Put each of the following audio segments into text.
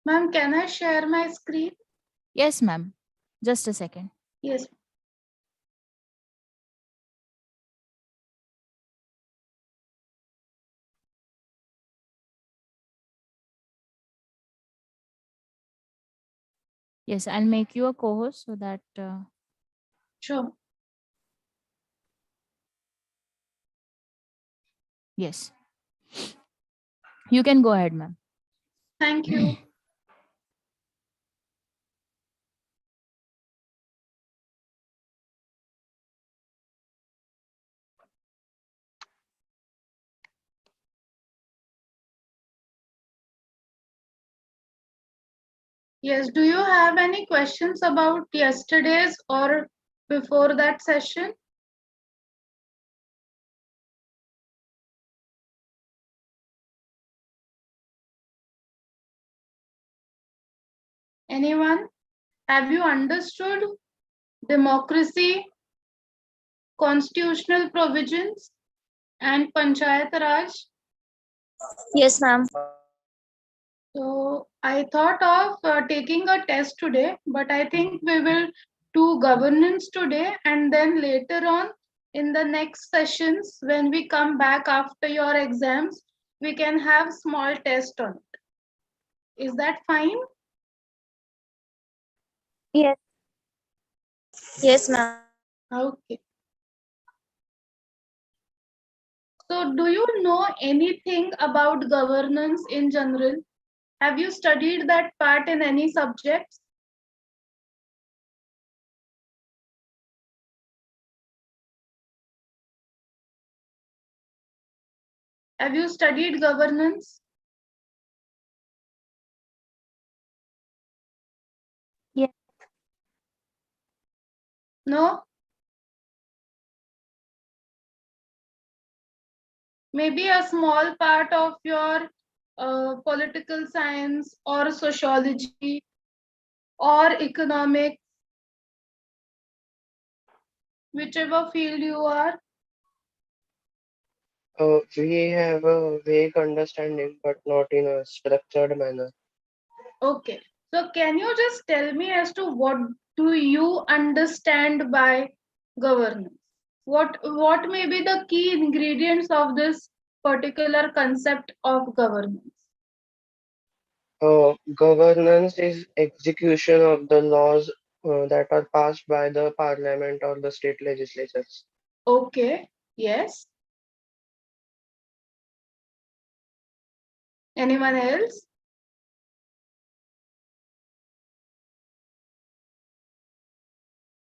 Ma'am, can I share my screen? Yes, ma'am. Just a second. Yes. Yes, I'll make you a co-host so that. Sure. Yes. You can go ahead, ma'am. Thank you. Yes, do you have any questions about yesterday's or before that session? Anyone? Have you understood democracy, constitutional provisions, and Panchayat Raj? Yes, ma'am. So I thought of taking a test today, but I think we will do governance today, and then later on in the next sessions, when we come back after your exams, we can have small test on it. Is that fine? Yes. Yes, ma'am. Okay. So do you know anything about governance in general? Have you studied that part in any subjects? Have you studied governance? Yes. No? Maybe a small part of your political science or sociology or economics, whichever field you are. We have a vague understanding, but not in a structured manner. Okay. So can you just tell me as to what do you understand by governance? What may be the key ingredients of this particular concept of governance? Governance is execution of the laws that are passed by the parliament or the state legislatures. Okay. Yes. Anyone else?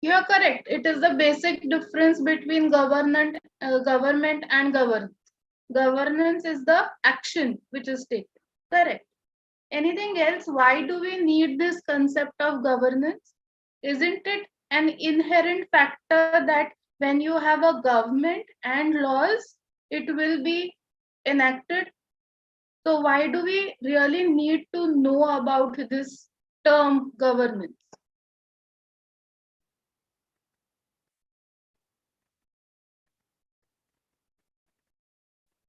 You are correct. It is the basic difference between government and governance. Governance is the action which is taken. Correct. Anything else? Why do we need this concept of governance? Isn't it an inherent factor that when you have a government and laws, it will be enacted? So why do we really need to know about this term governance?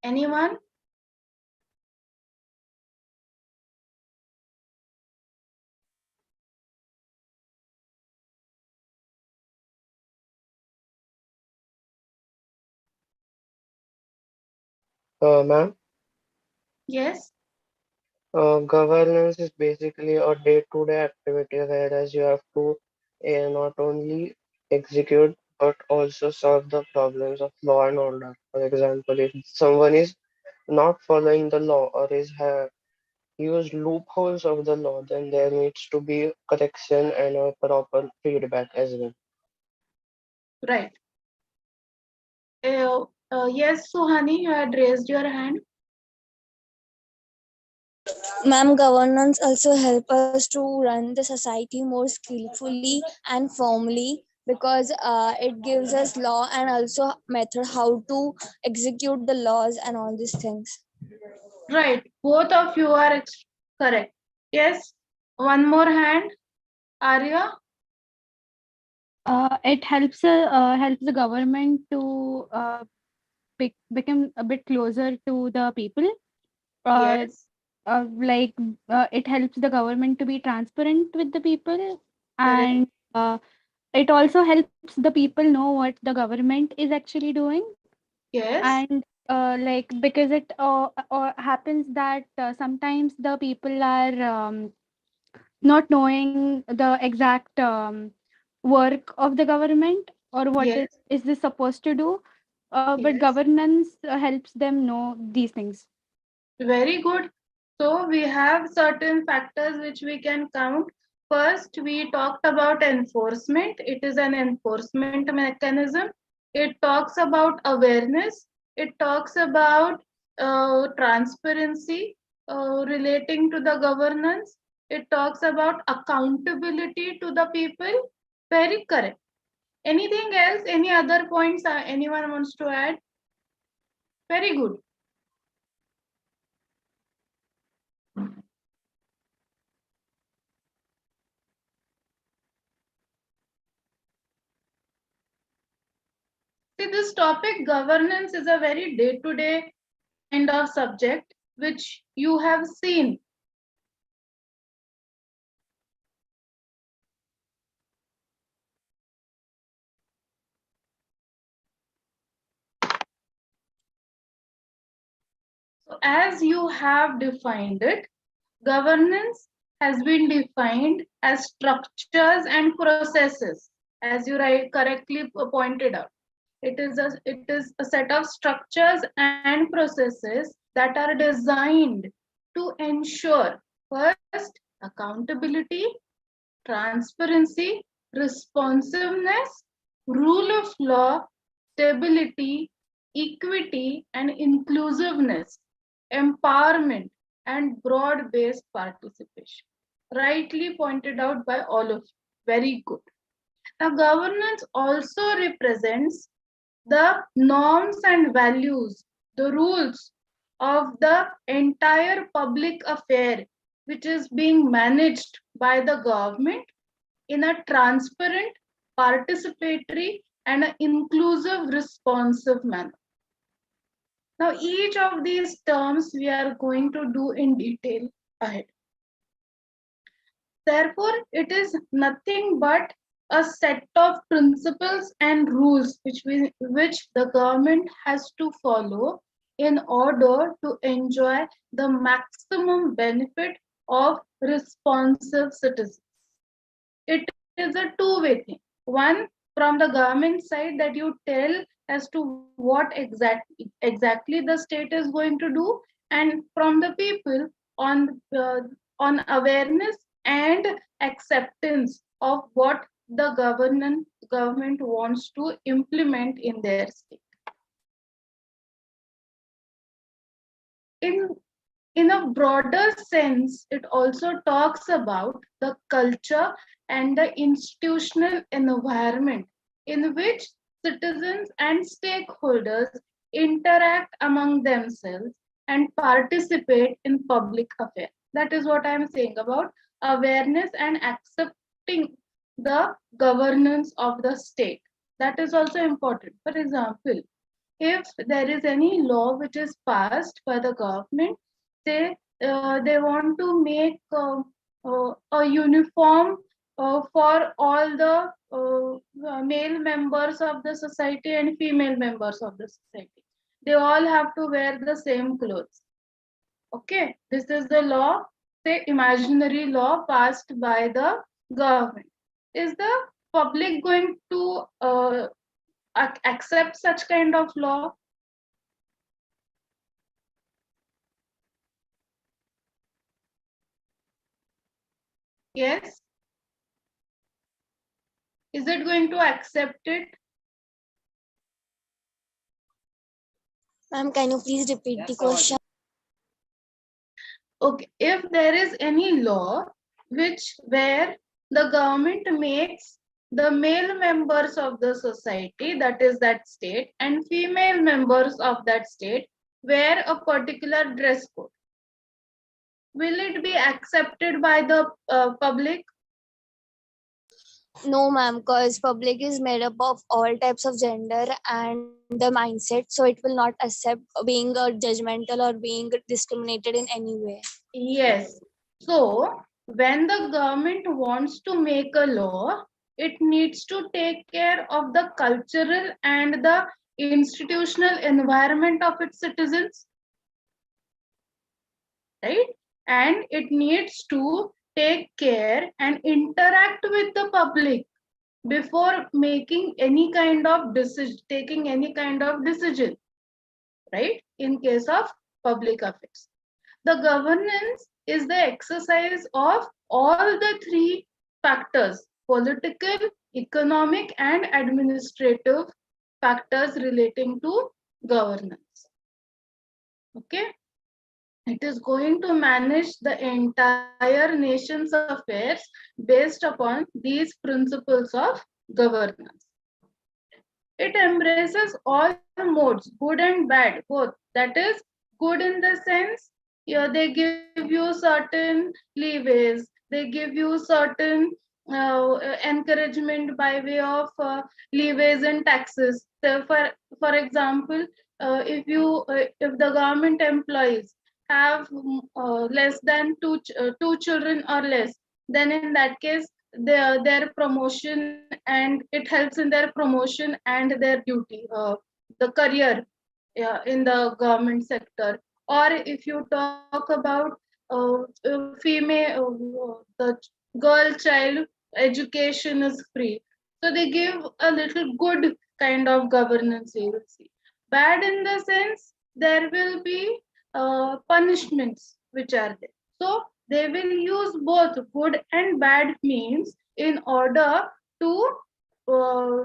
Anyone? Ma'am, Yes. governance is basically a day-to-day activity, whereas you have to not only execute but also solve the problems of law and order. For example, if someone is not following the law or use loopholes of the law, then there needs to be correction and a proper feedback as well. Right. Yes, Suhani, you had raised your hand. Ma'am, governance also help us to run the society more skillfully and firmly because it gives us law and also method how to execute the laws and all these things. Right. Both of you are correct. Yes. One more hand. Arya. It helps the government to become a bit closer to the people. Uh, Yes. like it helps the government to be transparent with the people, Correct. and it also helps the people know what the government is actually doing. Yes. And like, because it happens that sometimes the people are not knowing the exact work of the government, or what Yes. is this supposed to do, but Yes. governance helps them know these things. Very good. So we have certain factors which we can count. First, we talked about enforcement. It is an enforcement mechanism. It talks about awareness. It talks about transparency relating to the governance. It talks about accountability to the people. Very correct. Anything else? Any other points anyone wants to add? Very good. See, this topic governance is a very day-to-day kind of subject which you have seen. So as you have defined it, governance has been defined as structures and processes, as you correctly pointed out. It is a set of structures and processes that are designed to ensure first accountability, transparency, responsiveness, rule of law, stability, equity, and inclusiveness, empowerment, and broad based participation. Rightly pointed out by all of you. Very good. Now, governance also represents the norms and values, the rules of the entire public affair, which is being managed by the government in a transparent, participatory, and an inclusive, responsive manner. Now, each of these terms we are going to do in detail ahead. Therefore, it is nothing but a set of principles and rules which the government has to follow in order to enjoy the maximum benefit of responsive citizens. It is a two-way thing. One, from the government side, that you tell as to what exactly the state is going to do, and from the people on awareness and acceptance of what the government wants to implement in their state. In in a broader sense, it also talks about the culture and the institutional environment in which citizens and stakeholders interact among themselves and participate in public affairs. That is what I am saying about awareness and accepting the governance of the state. That is also important. For example, if there is any law which is passed by the government, they want to make a uniform for all the male members of the society and female members of the society. They all have to wear the same clothes. Okay, this is the law, say imaginary law passed by the government. Is the public going to accept such kind of law? Yes. Is it going to accept it? Ma'am, can you please repeat the question? Okay. If there is any law where the government makes the male members of the society, that is that state, and female members of that state wear a particular dress code, will it be accepted by the public? No, ma'am, because public is made up of all types of gender and the mindset, so it will not accept being judgmental or being discriminated in any way. Yes. So when the government wants to make a law, it needs to take care of the cultural and the institutional environment of its citizens, right? And it needs to take care and interact with the public before making any kind of decision, taking any kind of decision, right? In case of public affairs. The governance is the exercise of all the three factors: political, economic, and administrative factors relating to governance. Okay? It is going to manage the entire nation's affairs based upon these principles of governance. It embraces all modes, good and bad, both. That is, good in the sense, yeah, they give you certain leeways, they give you certain encouragement by way of leeways and taxes. So, for example, if the government employees have less than two children or less, then in that case their promotion, and it helps in their promotion and their duty, the career, in the government sector. Or if you talk about female, the girl child education is free, so they give a little good kind of governance, you will see. Bad in the sense, there will be punishments which are there. So they will use both good and bad means in order to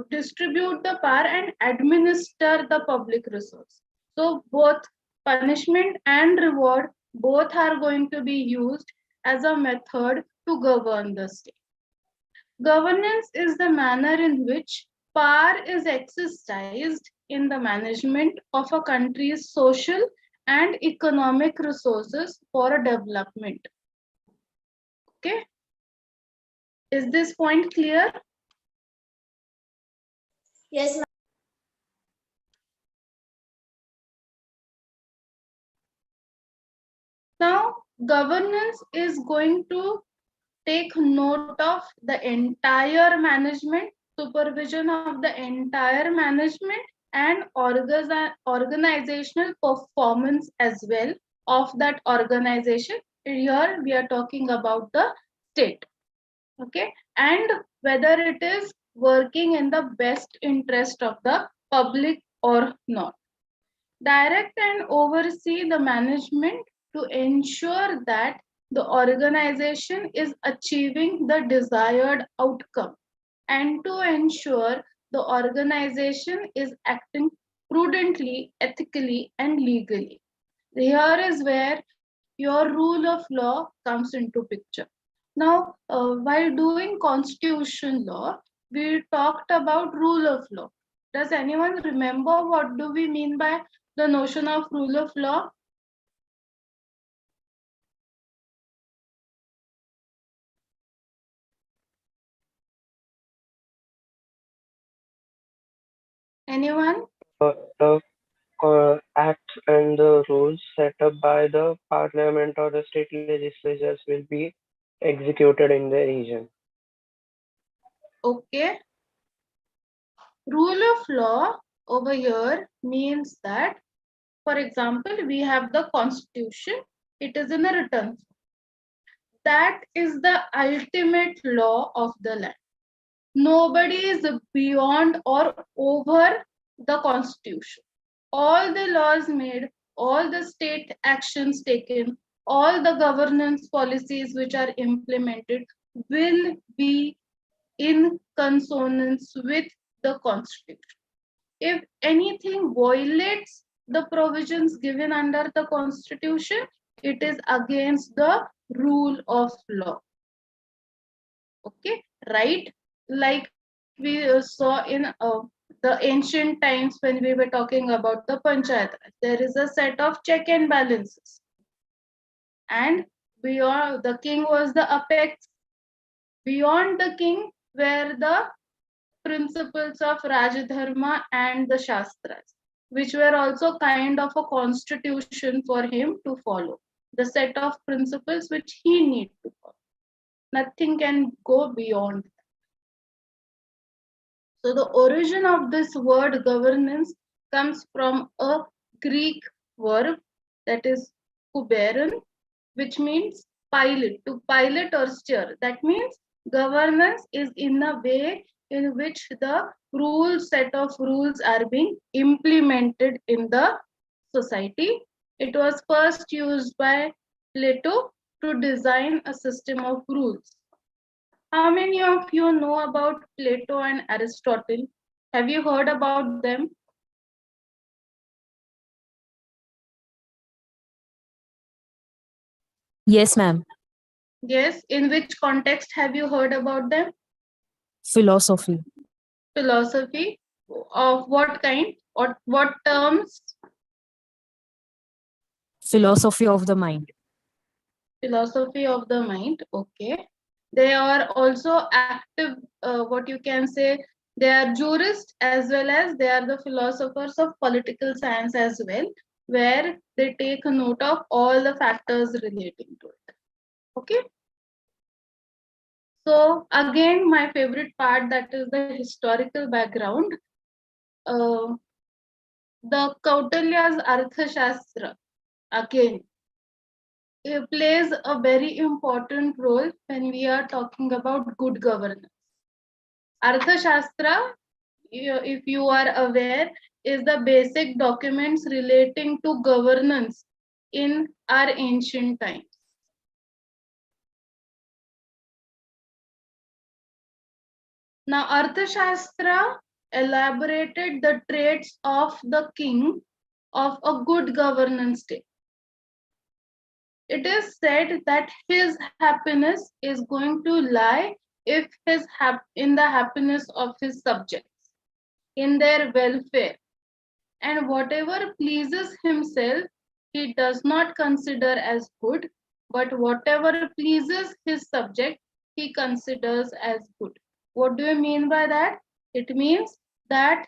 distribute the power and administer the public resource. So both punishment and reward, both are going to be used as a method to govern the state. Governance is the manner in which power is exercised in the management of a country's social and economic resources for development. Okay, is this point clear? Yes, ma'am. Now, governance is going to take note of the entire management, supervision of the entire management, and organizational performance as well of that organization. Here we are talking about the state. Okay, and whether it is working in the best interest of the public or not. Direct and oversee the management to ensure that the organization is achieving the desired outcome, and to ensure the organization is acting prudently, ethically, and legally. Here is where your rule of law comes into picture. Now, while doing constitution law, we talked about rule of law. Does anyone remember what do we mean by the notion of rule of law? Anyone? The acts and the rules set up by the parliament or the state legislatures will be executed in the region. Okay. Rule of law over here means that, for example, we have the constitution. It is in a written. That is the ultimate law of the land. Nobody is beyond or over the constitution. All the laws made, all the state actions taken, all the governance policies which are implemented will be in consonance with the constitution. If anything violates the provisions given under the constitution, it is against the rule of law. Okay, right? Like we saw in the ancient times when we were talking about the panchayat, there is a set of check and balances, and beyond the king was the apex. Beyond the king were the principles of Rajadharma and the Shastras, which were also kind of a constitution for him to follow. the set of principles which he needs to follow. Nothing can go beyond. So the origin of this word governance comes from a Greek verb, that is kuberon, which means pilot, to pilot or steer. That means governance is in a way in which the set of rules are being implemented in the society. It was first used by Plato to design a system of rules. How many of you know about Plato and Aristotle? Have you heard about them? Yes, ma'am. Yes. In which context have you heard about them? Philosophy. Philosophy of what kind? Or what terms? Philosophy of the mind. Philosophy of the mind. Okay. They are also active, what you can say, they are jurists as well as they are the philosophers of political science as well, where they take note of all the factors relating to it. Okay. So again, my favorite part, that is the historical background. Uh, the Kautilya's Arthashastra, again, it plays a very important role when we are talking about good governance. Arthashastra, if you are aware, is the basic documents relating to governance in our ancient times. Now, Arthashastra elaborated the traits of the king of a good governance state. It is said that his happiness is going to lie if in the happiness of his subjects, in their welfare, and whatever pleases himself, he does not consider as good, but whatever pleases his subject, he considers as good. What do you mean by that? It means that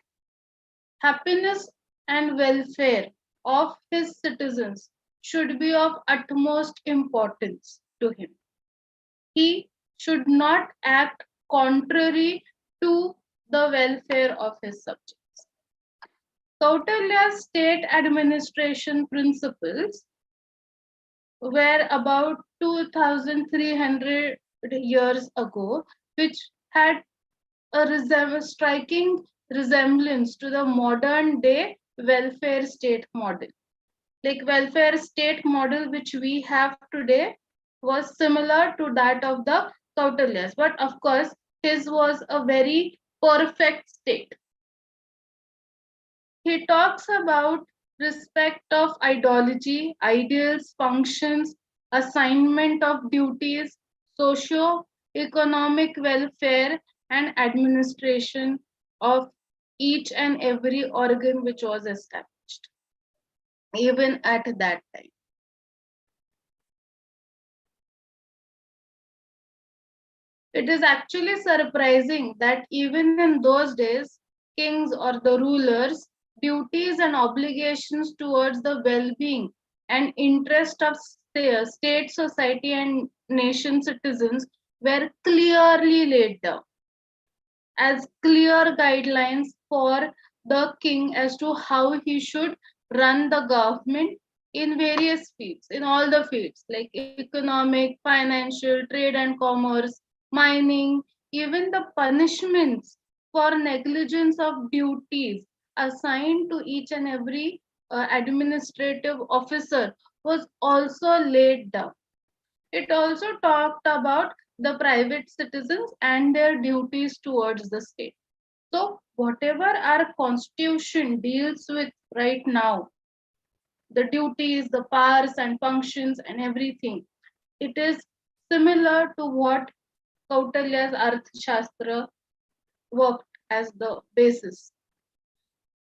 happiness and welfare of his citizens should be of utmost importance to him. He should not act contrary to the welfare of his subjects. Kautilya's state administration principles were about 2,300 years ago, which had a striking resemblance to the modern day welfare state model. Like welfare state model which we have today was similar to that of the Kautilya's, but of course his was a very perfect state. He talks about respect of ideology, ideals, functions, assignment of duties, socio-economic welfare, and administration of each and every organ which was established, even at that time. It is actually surprising that even in those days, kings or the rulers' duties and obligations towards the well-being and interest of state, society, and nation citizens were clearly laid down as clear guidelines for the king as to how he should run the government in various fields, in all the fields like economic, financial, trade and commerce, mining, even the punishments for negligence of duties assigned to each and every administrative officer was also laid down. It also talked about the private citizens and their duties towards the state. So, whatever our constitution deals with right now, the duties, the powers and functions and everything, it is similar to what Kautilya's Arthashastra worked as the basis.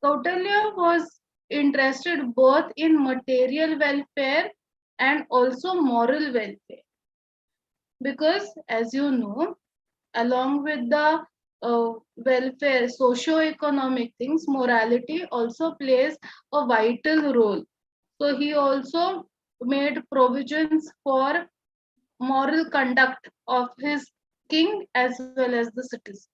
Kautilya was interested both in material welfare and also moral welfare. Because, as you know, along with the welfare, socio-economic things, morality also plays a vital role. So he also made provisions for moral conduct of his king as well as the citizens.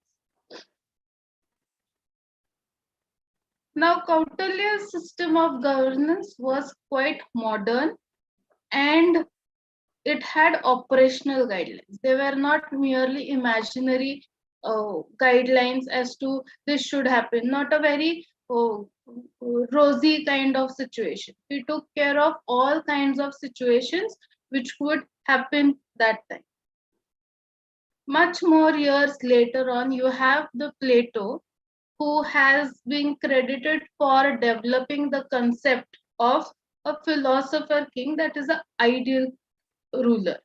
Now, Kautilya's system of governance was quite modern and it had operational guidelines. They were not merely imaginary guidelines as to this should happen, not a very rosy kind of situation. He took care of all kinds of situations which would happen that time. Much more years later on, you have the Plato, who has been credited for developing the concept of a philosopher king, that is an ideal ruler.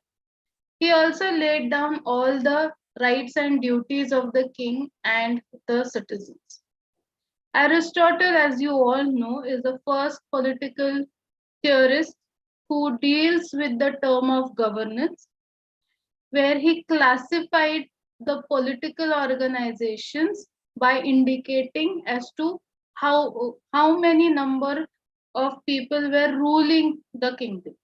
He also laid down all the rights and duties of the king and the citizens. Aristotle, as you all know, is the first political theorist who deals with the term of governance, where he classified the political organizations by indicating as to how many number of people were ruling the kingdom.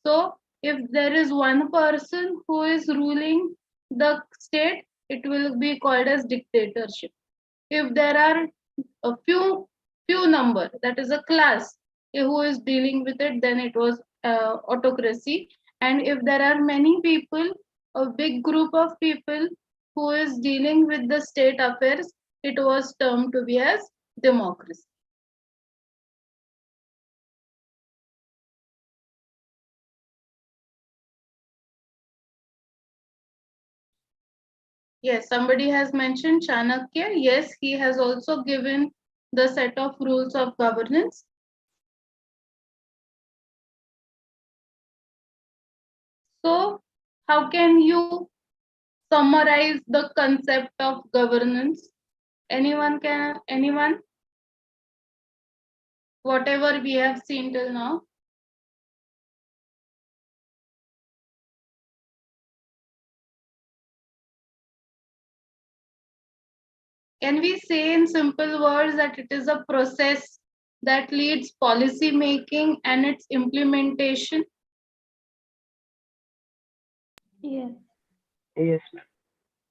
So if there is one person who is ruling the state, it will be called as dictatorship. If there are a few number, that is a class who is dealing with it, then it was autocracy. And if there are many people, a big group of people who is dealing with the state affairs, it was termed to be as democracy. Yes, somebody has mentioned Chanakya. Yes, he has also given the set of rules of governance. So, how can you summarize the concept of governance? Anyone? Whatever we have seen till now. Can we say in simple words that it is a process that leads policy making and its implementation? Yes. Yes.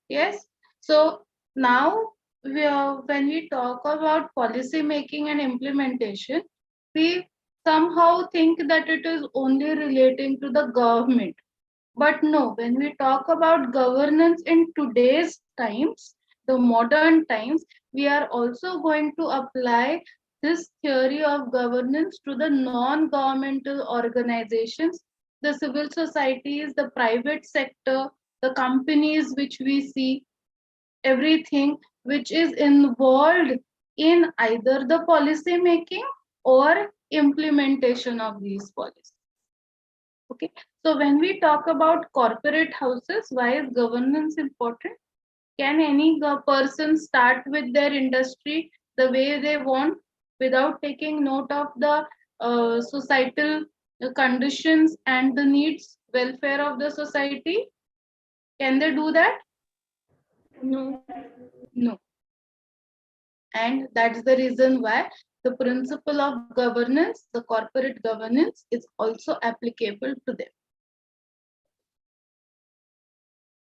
Yes. So now when we talk about policy making and implementation, we somehow think that it is only relating to the government. But no, when we talk about governance in today's times, the modern times, we are also going to apply this theory of governance to the non-governmental organizations, the civil societies, the private sector, the companies which we see, everything which is involved in either the policy making or implementation of these policies. Okay, so when we talk about corporate houses, why is governance important? Can any person start with their industry the way they want without taking note of the societal conditions and the needs, welfare of the society? Can they do that? No. No. And that's the reason why the principle of governance, the corporate governance, is also applicable to them.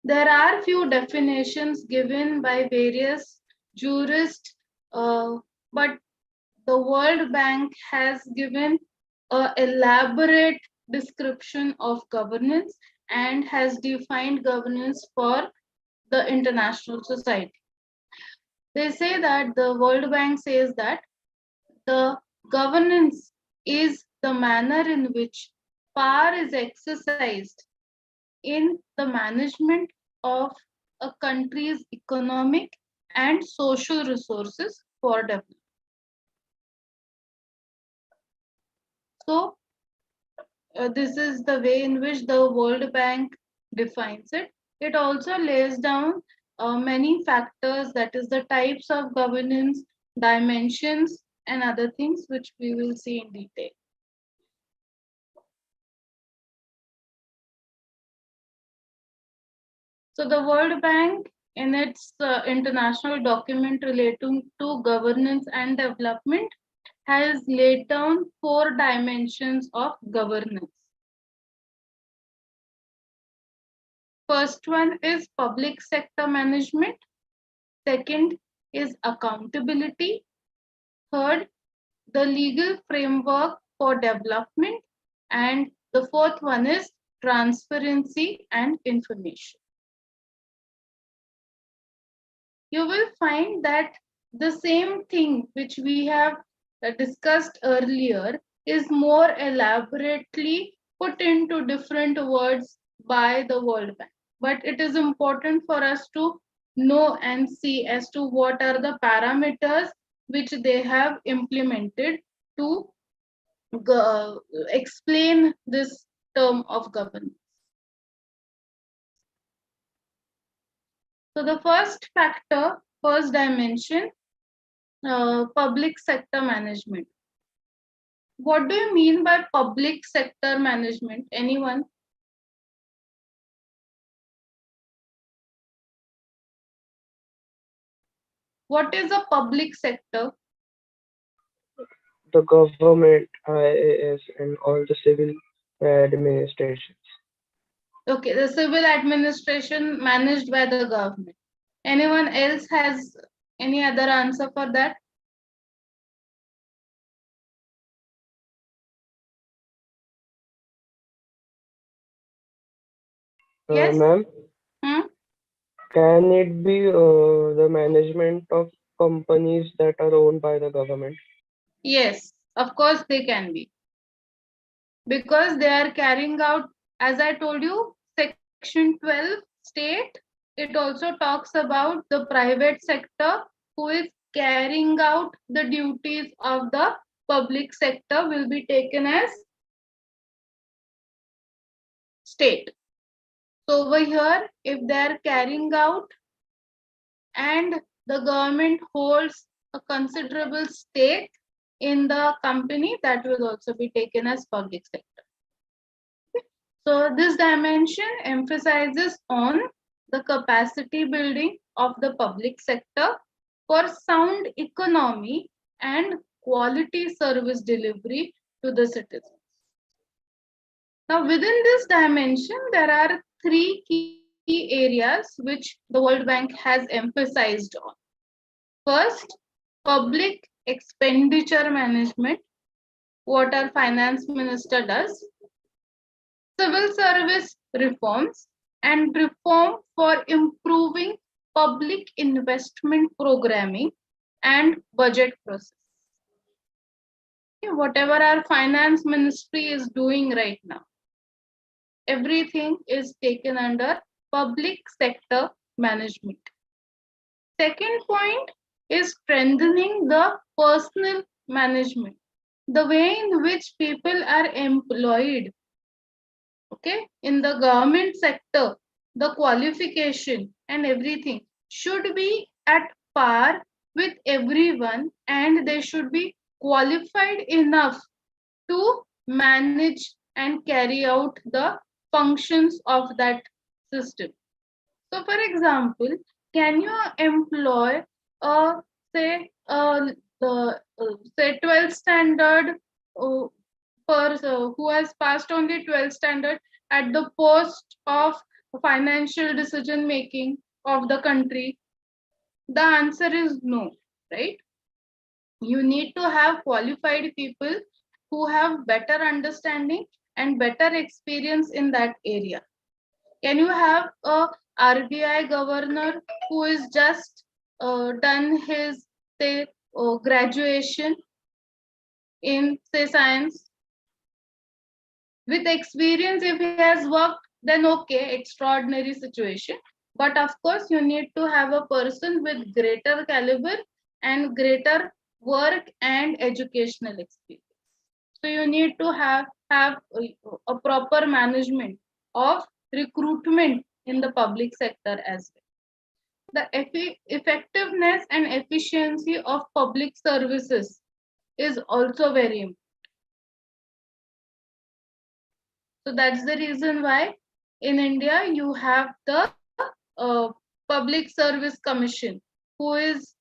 There are few definitions given by various jurists, but the World Bank has given an elaborate description of governance and has defined governance for the international society. They say that the World Bank says that the governance is the manner in which power is exercised in the management of a country's economic and social resources for development. So, this is the way in which the World Bank defines it. It also lays down many factors, that is, the types of governance, dimensions, and other things which we will see in detail. So the World Bank, in its international document relating to governance and development, has laid down 4 dimensions of governance. First one is public sector management. Second is accountability. Third, the legal framework for development. And the fourth one is transparency and information. You will find that the same thing which we have discussed earlier is more elaborately put into different words by the World Bank. But it is important for us to know and see as to what are the parameters which they have implemented to explain this term of governance. So the first factor, first dimension, public sector management. What do you mean by public sector management? Anyone? What is a public sector? The government, IAS, and all the civil administrations. Okay, the civil administration managed by the government. Anyone else has any other answer for that? Yes? Ma'am, Hmm? can it be the management of companies that are owned by the government? Yes, of course they can be. Because they are carrying out, as I told you, section 12 state, it also talks about the private sector who is carrying out the duties of the public sector will be taken as state. So over here, if they are carrying out and the government holds a considerable stake in the company, that will also be taken as public sector. So this dimension emphasizes on the capacity building of the public sector for sound economy and quality service delivery to the citizens. Now within this dimension, there are 3 key areas which the World Bank has emphasized on. First, public expenditure management, what our finance minister does. Civil service reforms and reform for improving public investment programming and budget process. Whatever our finance ministry is doing right now, everything is taken under public sector management. Second point is strengthening the personal management, the way in which people are employed. Okay, in the government sector, the qualification and everything should be at par with everyone, and they should be qualified enough to manage and carry out the functions of that system. So for example, can you employ say the say 12th standard who has passed only 12th standard at the post of financial decision making of the country? The answer is no, right? You need to have qualified people who have better understanding and better experience in that area. Can you have a RBI governor who is just done his say graduation in say science? With experience, if he has worked, then okay, extraordinary situation. But of course, you need to have a person with greater caliber and greater work and educational experience. So you need to have a proper management of recruitment in the public sector as well. The effectiveness and efficiency of public services is also very important. So that's the reason why in India you have the Public Service Commission, who is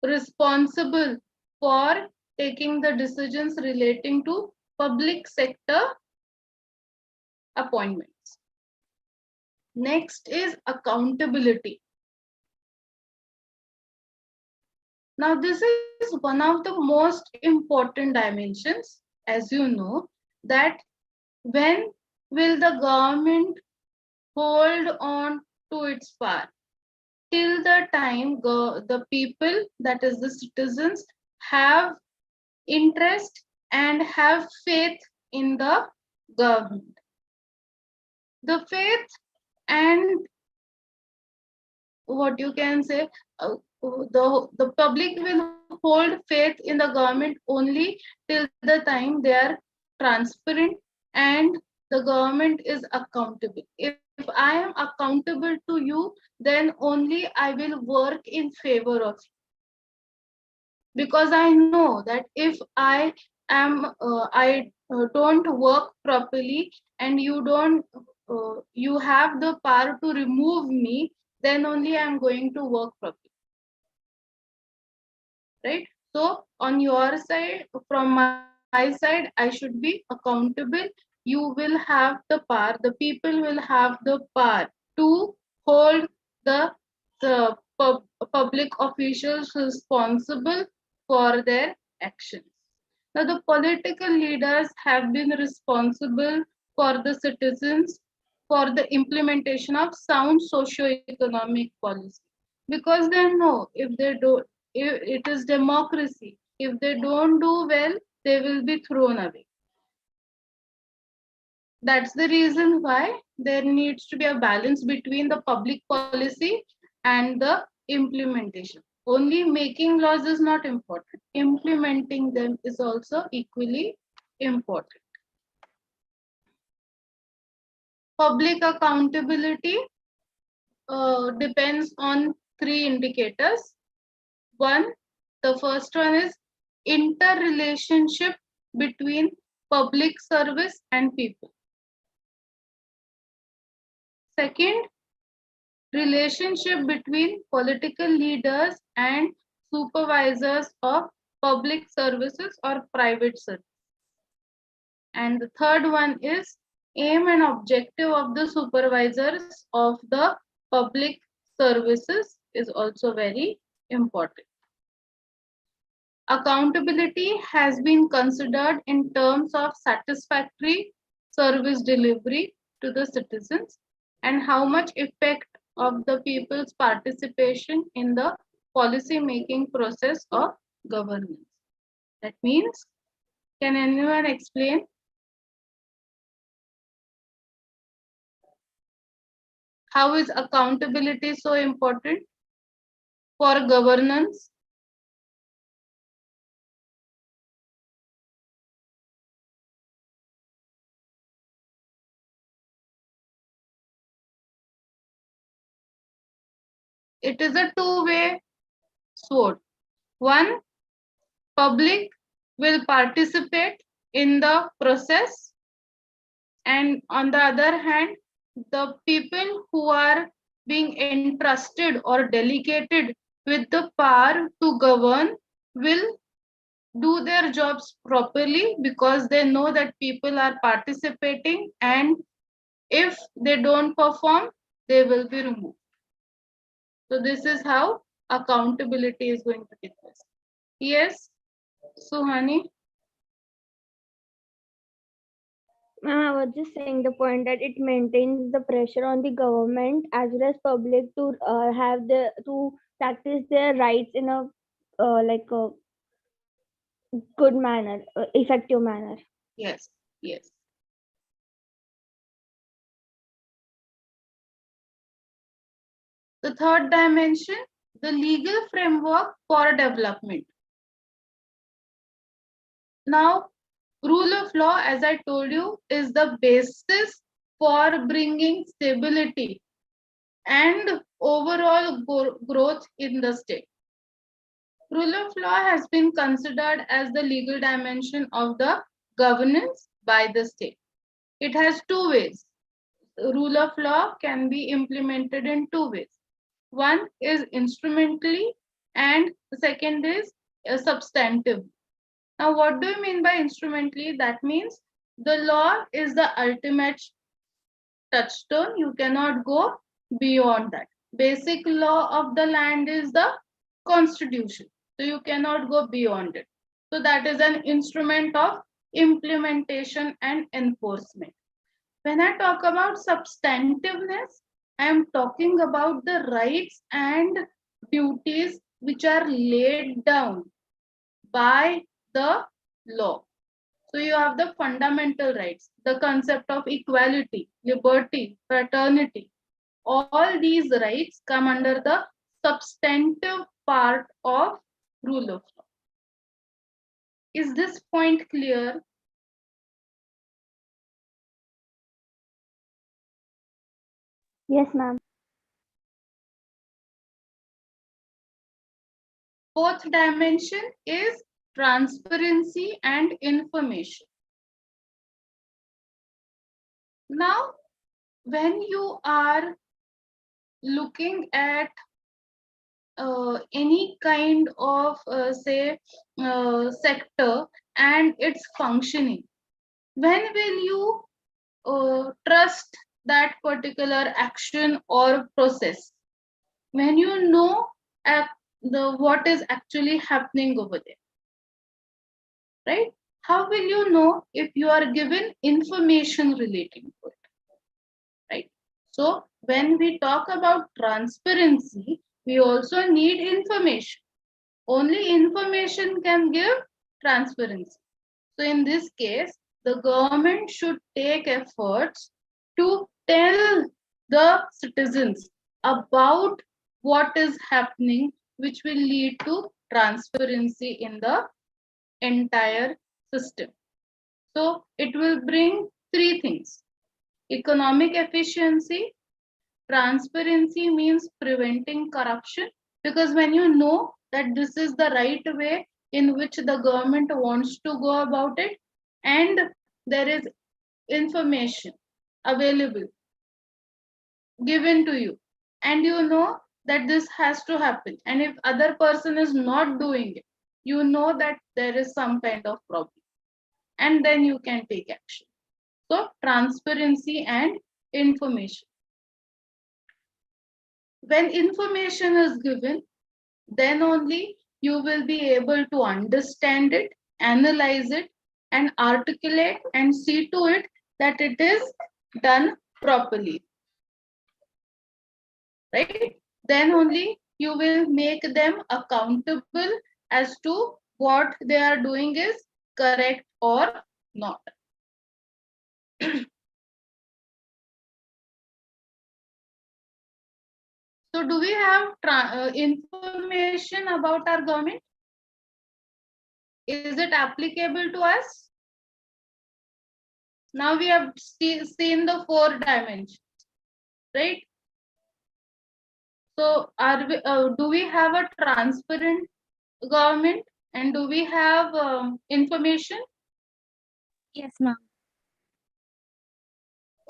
responsible for taking the decisions relating to public sector appointments. Next is accountability. Now, this is one of the most important dimensions, as you know, that when will the government hold on to its power? Till the time the people, that is the citizens, have interest and have faith in the government. The faith and what you can say, the public will hold faith in the government only till the time they are transparent and the government is accountable. If I am accountable to you, then only I will work in favor of you, because I know that if I don't work properly and you have the power to remove me, then only I am going to work properly, right? So on your side, from my side, I should be accountable. You will have the power, the people will have the power to hold the public officials responsible for their actions. Now, the political leaders have been responsible for the citizens for the implementation of sound socio-economic policy, because they know if they do, if it is democracy. If they don't do well, they will be thrown away. That's the reason why there needs to be a balance between the public policy and the implementation. Only making laws is not important. Implementing them is also equally important. Public accountability depends on three indicators. One, the first one is interrelationship between public service and people. Second, relationship between political leaders and supervisors of public services or private service. And the third one is aim and objective of the supervisors of the public services is also very important. Accountability has been considered in terms of satisfactory service delivery to the citizens and how much effect of the people's participation in the policy making process of governance. That means, can anyone explain how is accountability so important for governance? It is a two-way sword. One, public will participate in the process, and on the other hand, the people who are being entrusted or delegated with the power to govern will do their jobs properly, because they know that people are participating, and if they don't perform, they will be removed. So this is how accountability is going to take place. Yes, Suhani. I was just saying the point that it maintains the pressure on the government as well as public to have the to practice their rights in a like a good manner, effective manner. Yes, yes. The third dimension, the legal framework for development. Now, rule of law, as I told you, is the basis for bringing stability and overall growth in the state. Rule of law has been considered as the legal dimension of the governance by the state. It has two ways. Rule of law can be implemented in two ways. One is instrumentally, and the second is substantive. Now, what do you mean by instrumentally? That means the law is the ultimate touchstone. You cannot go beyond that. Basic law of the land is the constitution. So you cannot go beyond it. So that is an instrument of implementation and enforcement. When I talk about substantiveness, I am talking about the rights and duties which are laid down by the law. So you have the fundamental rights, the concept of equality, liberty, fraternity. All these rights come under the substantive part of rule of law. Is this point clear? Yes, ma'am. Fourth dimension is transparency and information. Now, when you are looking at any kind of say sector and its functioning, when will you trust that particular action or process? When you know what is actually happening over there, right? How will you know if you are given information relating to it, right? So when we talk about transparency, we also need information. Only information can give transparency. So in this case, the government should take efforts to tell the citizens about what is happening, which will lead to transparency in the entire system. So it will bring three things: economic efficiency. Transparency means preventing corruption, because when you know that this is the right way in which the government wants to go about it, and there is information available given to you, and you know that this has to happen, and if other person is not doing it, you know that there is some kind of problem, and then you can take action. So transparency and information. When information is given, then only you will be able to understand it, analyze it, and articulate and see to it that it is done properly. Right? Then only you will make them accountable as to what they are doing is correct or not. So do we have information about our government? Is it applicable to us? Now we have seen the four dimensions, right? So do we have a transparent government, and do we have information? Yes, ma'am.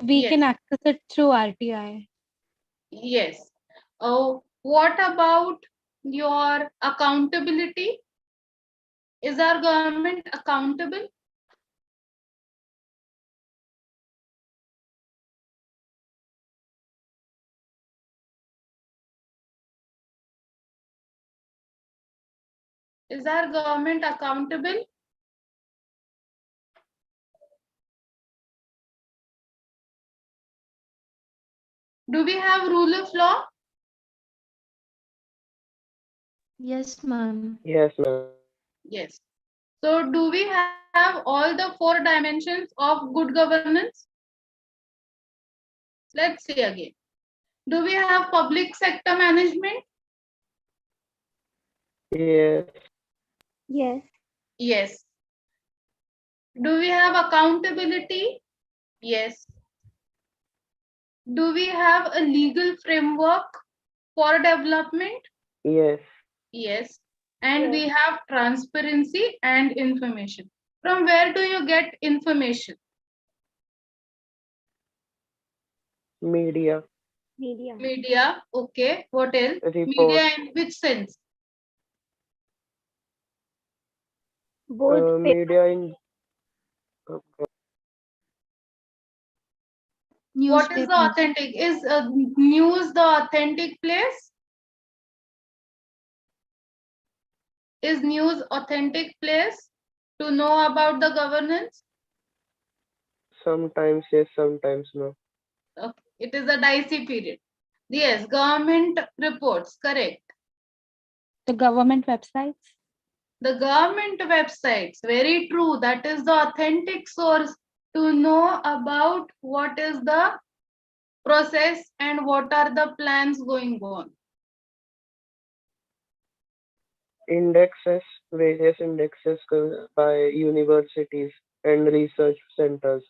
We can Yes. access it through RTI. Yes. What about your accountability? Is our government accountable? Is our government accountable? Do we have rule of law? Yes, ma'am. Yes, ma'am. Yes. So do we have all the four dimensions of good governance? Let's see again. Do we have public sector management? Yes. Yes. Yes. Do we have accountability? Yes. Do we have a legal framework for development? Yes. Yes. And we have transparency and information. From where do you get information? Media. Media. Media. Okay. What else? Reports. Media in which sense? Both Media in What is the Newspapers. authentic? Is news the authentic place? Is news authentic place to know about the governance? sometimes yes, sometimes no. Okay. It is a dicey period. Yes, government reports, correct. The government websites. The government websites, very true. That is the authentic source to know about what is the process and what are the plans going on. Indexes, various indexes by universities and research centers.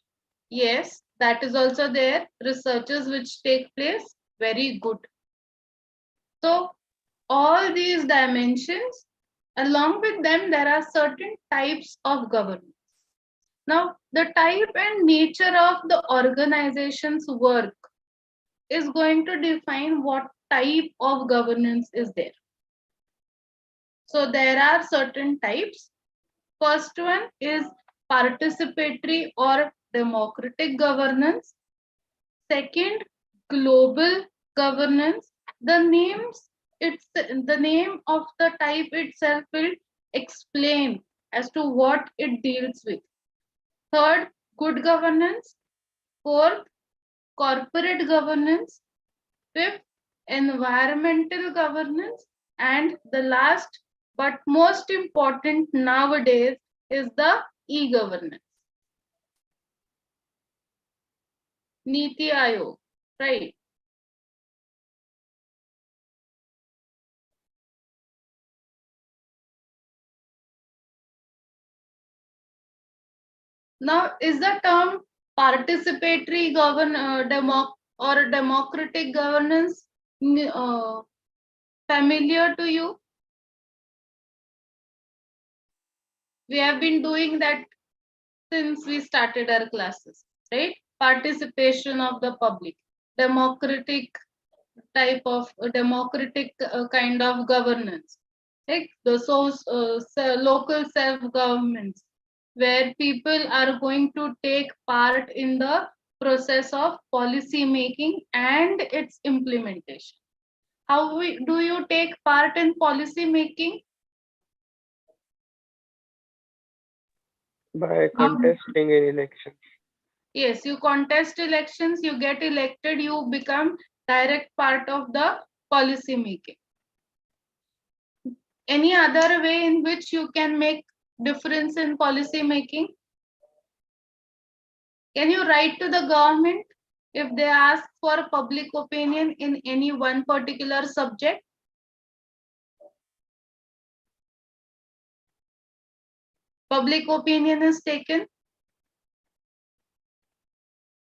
Yes, that is also there. Researches which take place, very good. So all these dimensions, along with them, there are certain types of governance. Now, the type and nature of the organization's work is going to define what type of governance is there. So there are certain types. First one is participatory or democratic governance. Second, global governance. The name of the type itself will explain as to what it deals with. Third, good governance. Fourth, corporate governance. Fifth, environmental governance. And the last but most important nowadays is the e-governance. Niti Aayog, right? Now, is the term participatory or democratic governance familiar to you? We have been doing that since we started our classes, right? Participation of the public, democratic democratic kind of governance, like the local self-governments, where people are going to take part in the process of policy making and its implementation. Do you take part in policy making? By contesting in elections. Yes, you contest elections, you get elected, you become direct part of the policy making. Any other way in which you can make difference in policy making? Can you write to the government if they ask for public opinion in any one particular subject? Public opinion is taken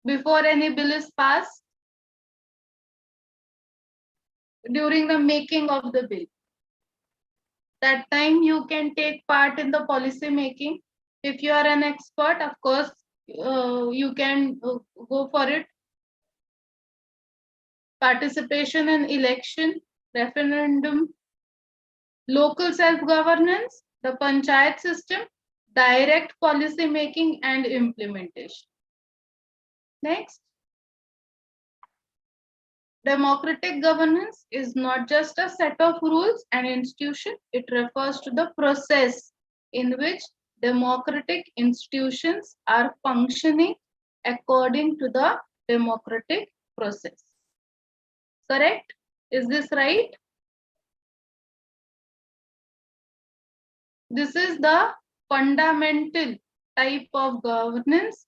before any bill is passed, during the making of the bill. That time you can take part in the policy making. If you are an expert, of course, you can go for it. Participation in election, referendum, local self-governance, the panchayat system, direct policy making and implementation. Next. Democratic governance is not just a set of rules and institutions, it refers to the process in which democratic institutions are functioning according to the democratic process. Correct? Is this right? This is the fundamental type of governance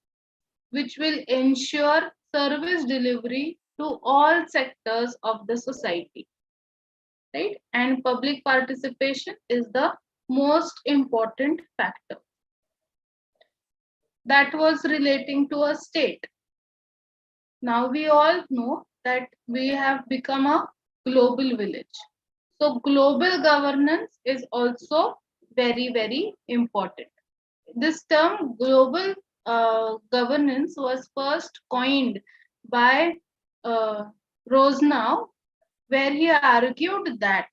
which will ensure service delivery to all sectors of the society, right? And public participation is the most important factor. That was relating to a state. Now we all know that we have become a global village. So global governance is also very, very important. This term global governance was first coined by Rosenow, where he argued that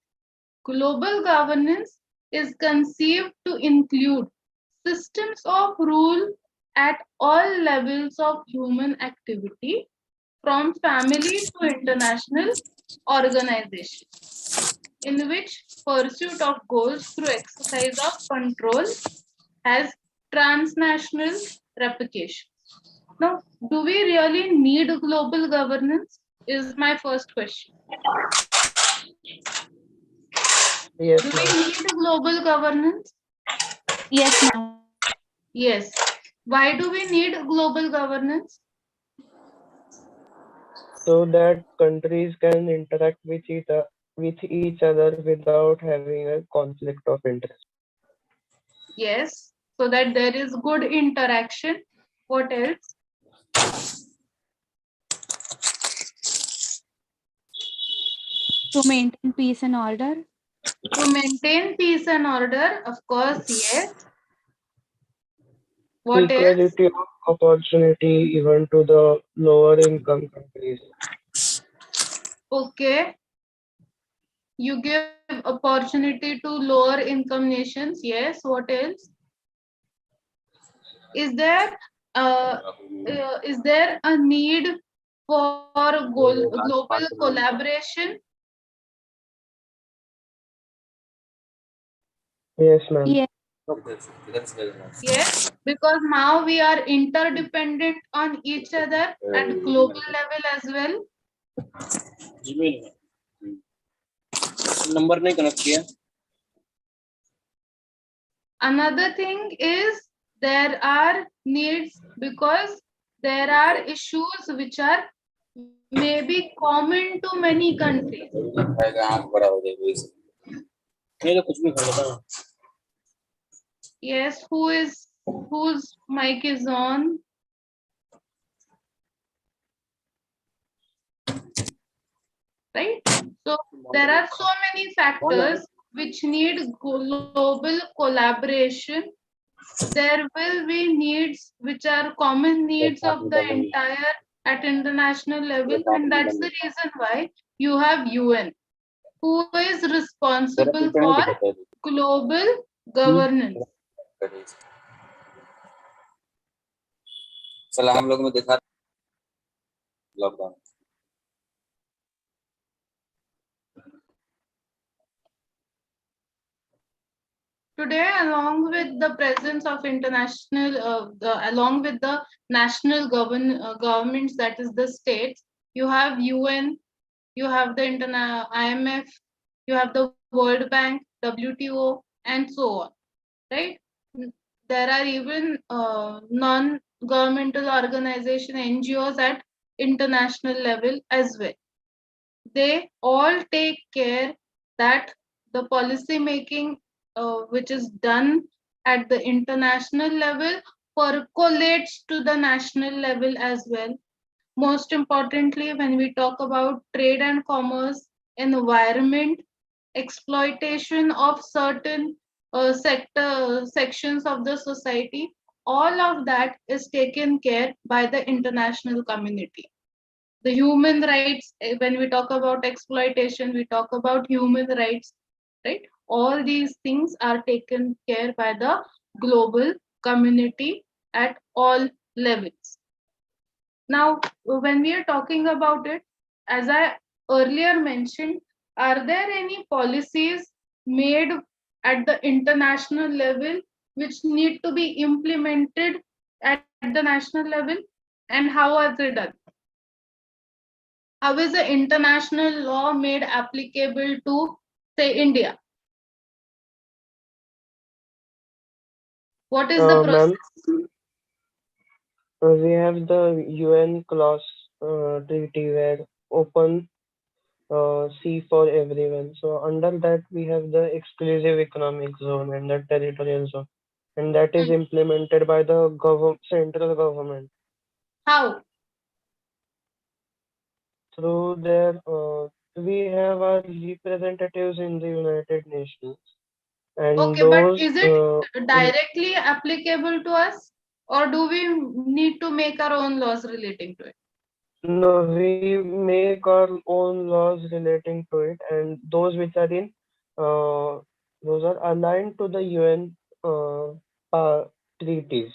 global governance is conceived to include systems of rule at all levels of human activity, from family to international organization, in which pursuit of goals through exercise of control has transnational replication. Now, do we really need global governance? Is my first question. Yes, Do we ma'am. need global governance? Yes, ma'am. Yes. Why do we need global governance? So that countries can interact with each other without having a conflict of interest. Yes. So that there is good interaction. What else? To maintain peace and order. To maintain peace and order, of course, yes. What else? Equality of opportunity even to the lower income countries. Okay. You give opportunity to lower income nations. Yes. What else? Is there is there a need for global collaboration? Yes, ma'am. Yes. Yes, because now we are interdependent on each other at global level as well. Number नहीं connect किया Another thing is there are needs because there are issues which are maybe common to many countries. आंख बड़ा हो जाएगा इससे नहीं तो कुछ भी कर लेता हूँ Yes, whose mic is on? Right? So there are so many factors which need global collaboration. There will be needs which are common needs of the entire at international level, and that's the reason why you have UN, who is responsible for global governance. चला हम लोग में देखा lockdown Today, along with the presence of international, along with the national governments, that is the states, you have UN, you have the IMF, you have the World Bank, WTO, and so on, right? There are even non-governmental organization NGOs at international level as well. They all take care that the policy making which is done at the international level percolates to the national level as well. Most importantly, when we talk about trade and commerce, environment, exploitation of certain sections of the society, all of that is taken care by the international community. The human rights, when we talk about exploitation, we talk about human rights, right? All these things are taken care by the global community at all levels. Now, when we are talking about it, as I earlier mentioned, are there any policies made at the international level which need to be implemented at the national level, and how are they done? How is the international law made applicable to, say, India? What is the process? Ma'am, we have the UN clause treaty where open sea for everyone. So under that we have the exclusive economic zone and the territorial zone, and that is implemented by the central government How? through their. We have our representatives in the United Nations, and Okay, but those. is it directly applicable to us, or do we need to make our own laws relating to it? No, we make our own laws relating to it, and those which are in, those are aligned to the UN treaties.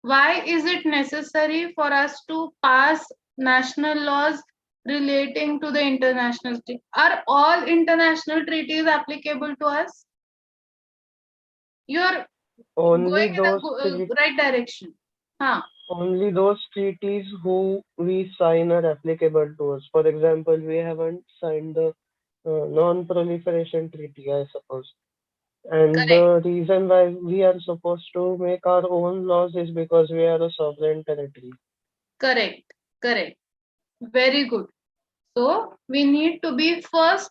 Why is it necessary for us to pass national laws relating to the international treaty? Are all international treaties applicable to us? You're Only going in those the right direction. Huh. only those treaties who we sign are applicable to us. For example, we haven't signed the non-proliferation treaty, I suppose. And Correct. the reason why we are supposed to make our own laws is because we are a sovereign territory. Correct. Correct. Very good. So we need to be first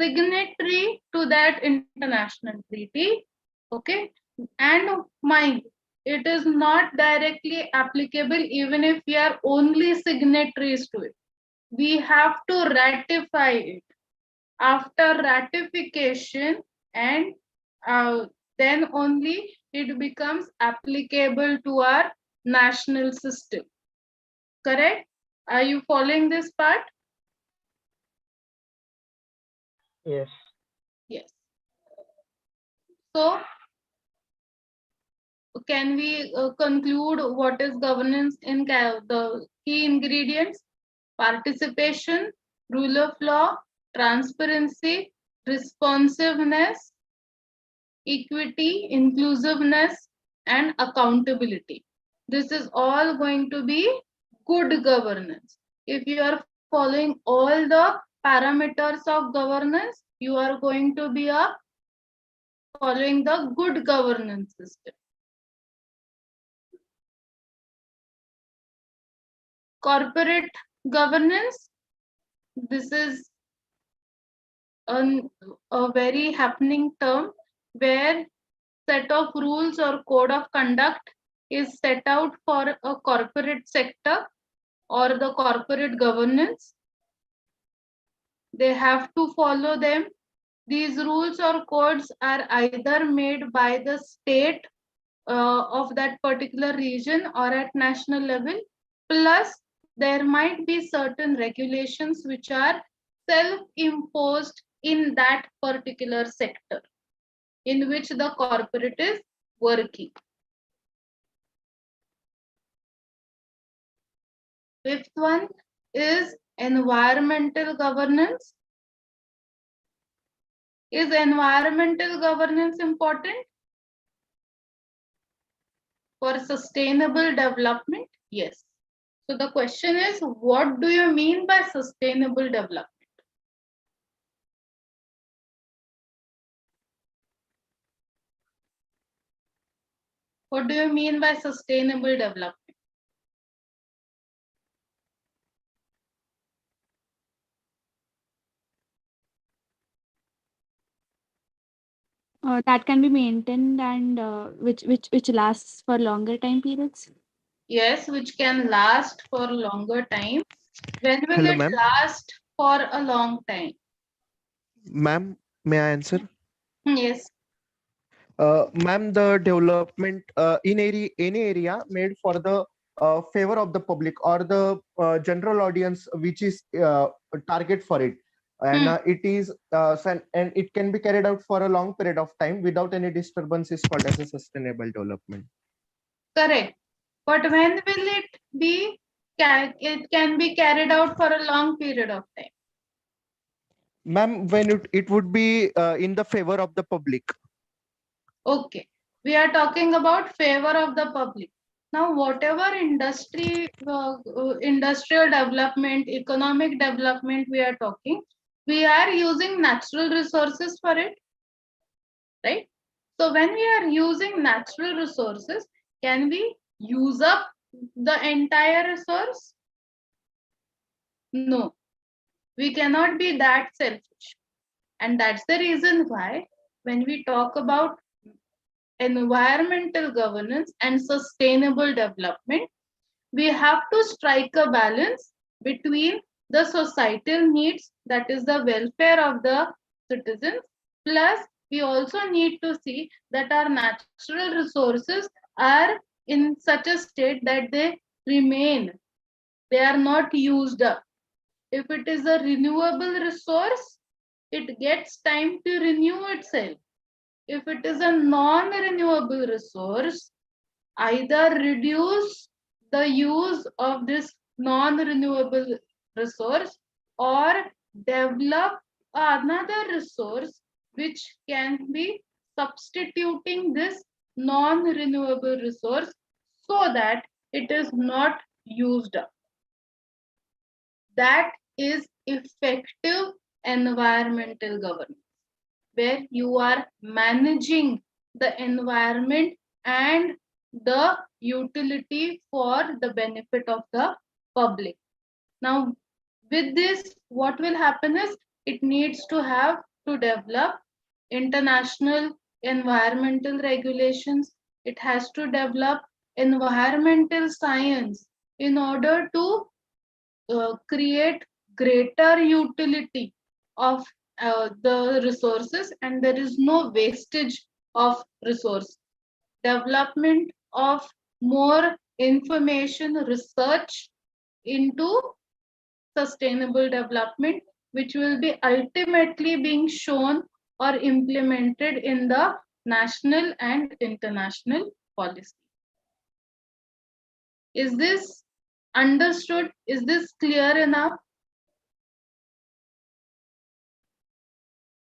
signatory to that international treaty. Okay. And mind, it is not directly applicable even if we are only signatories to it. We have to ratify it. After ratification, and then only it becomes applicable to our national system. Correct? Are you following this part? Yes. Yes. So can we conclude what is governance in the key ingredients? Participation, rule of law, transparency, responsiveness, equity, inclusiveness, and accountability. This is all going to be good governance. If you are following all the parameters of governance, you are going to be following the good governance system. Corporate governance, this is a very happening term where set of rules or code of conduct is set out for a corporate sector or the corporate governance. They have to follow them. These rules or codes are either made by the state of that particular region or at national level. Plus, there might be certain regulations which are self-imposed in that particular sector in which the corporate is working. Fifth one is environmental governance. Is environmental governance important for sustainable development? Yes. So the question is, what do you mean by sustainable development? What do you mean by sustainable development? That can be maintained and which lasts for longer time periods. Yes, which can last for longer time. When will Hello, it ma'am. last for a long time? Ma'am, may I answer? Yes. Ma'am, the development in any area made for the favor of the public or the general audience, which is target for it, and and it can be carried out for a long period of time without any disturbance is called as a sustainable development. Correct. But when will it be? It can be carried out for a long period of time. Ma'am, when it would be in the favor of the public. Okay. We are talking about favor of the public. Now, whatever industrial development, economic development we are talking, we are using natural resources for it, right? So when we are using natural resources, can we use up the entire resource? No, we cannot be that selfish. And that's the reason why when we talk about environmental governance and sustainable development, we have to strike a balance between the societal needs, that is the welfare of the citizens, plus we also need to see that our natural resources are in such a state that they remain, they are not used up. If it is a renewable resource, it gets time to renew itself. if it is a non-renewable resource, either reduce the use of this non-renewable resource or develop another resource which can be substituting this non-renewable resource so that it is not used up. That is effective environmental governance, where you are managing the environment and the utility for the benefit of the public. Now, with this, what will happen is it needs to have to develop international environmental regulations. It has to develop environmental science in order to create greater utility of the resources, and there is no wastage of resource. Development of more information research into sustainable development, which will be ultimately being shown or implemented in the national and international policy. Is this understood? Is this clear enough?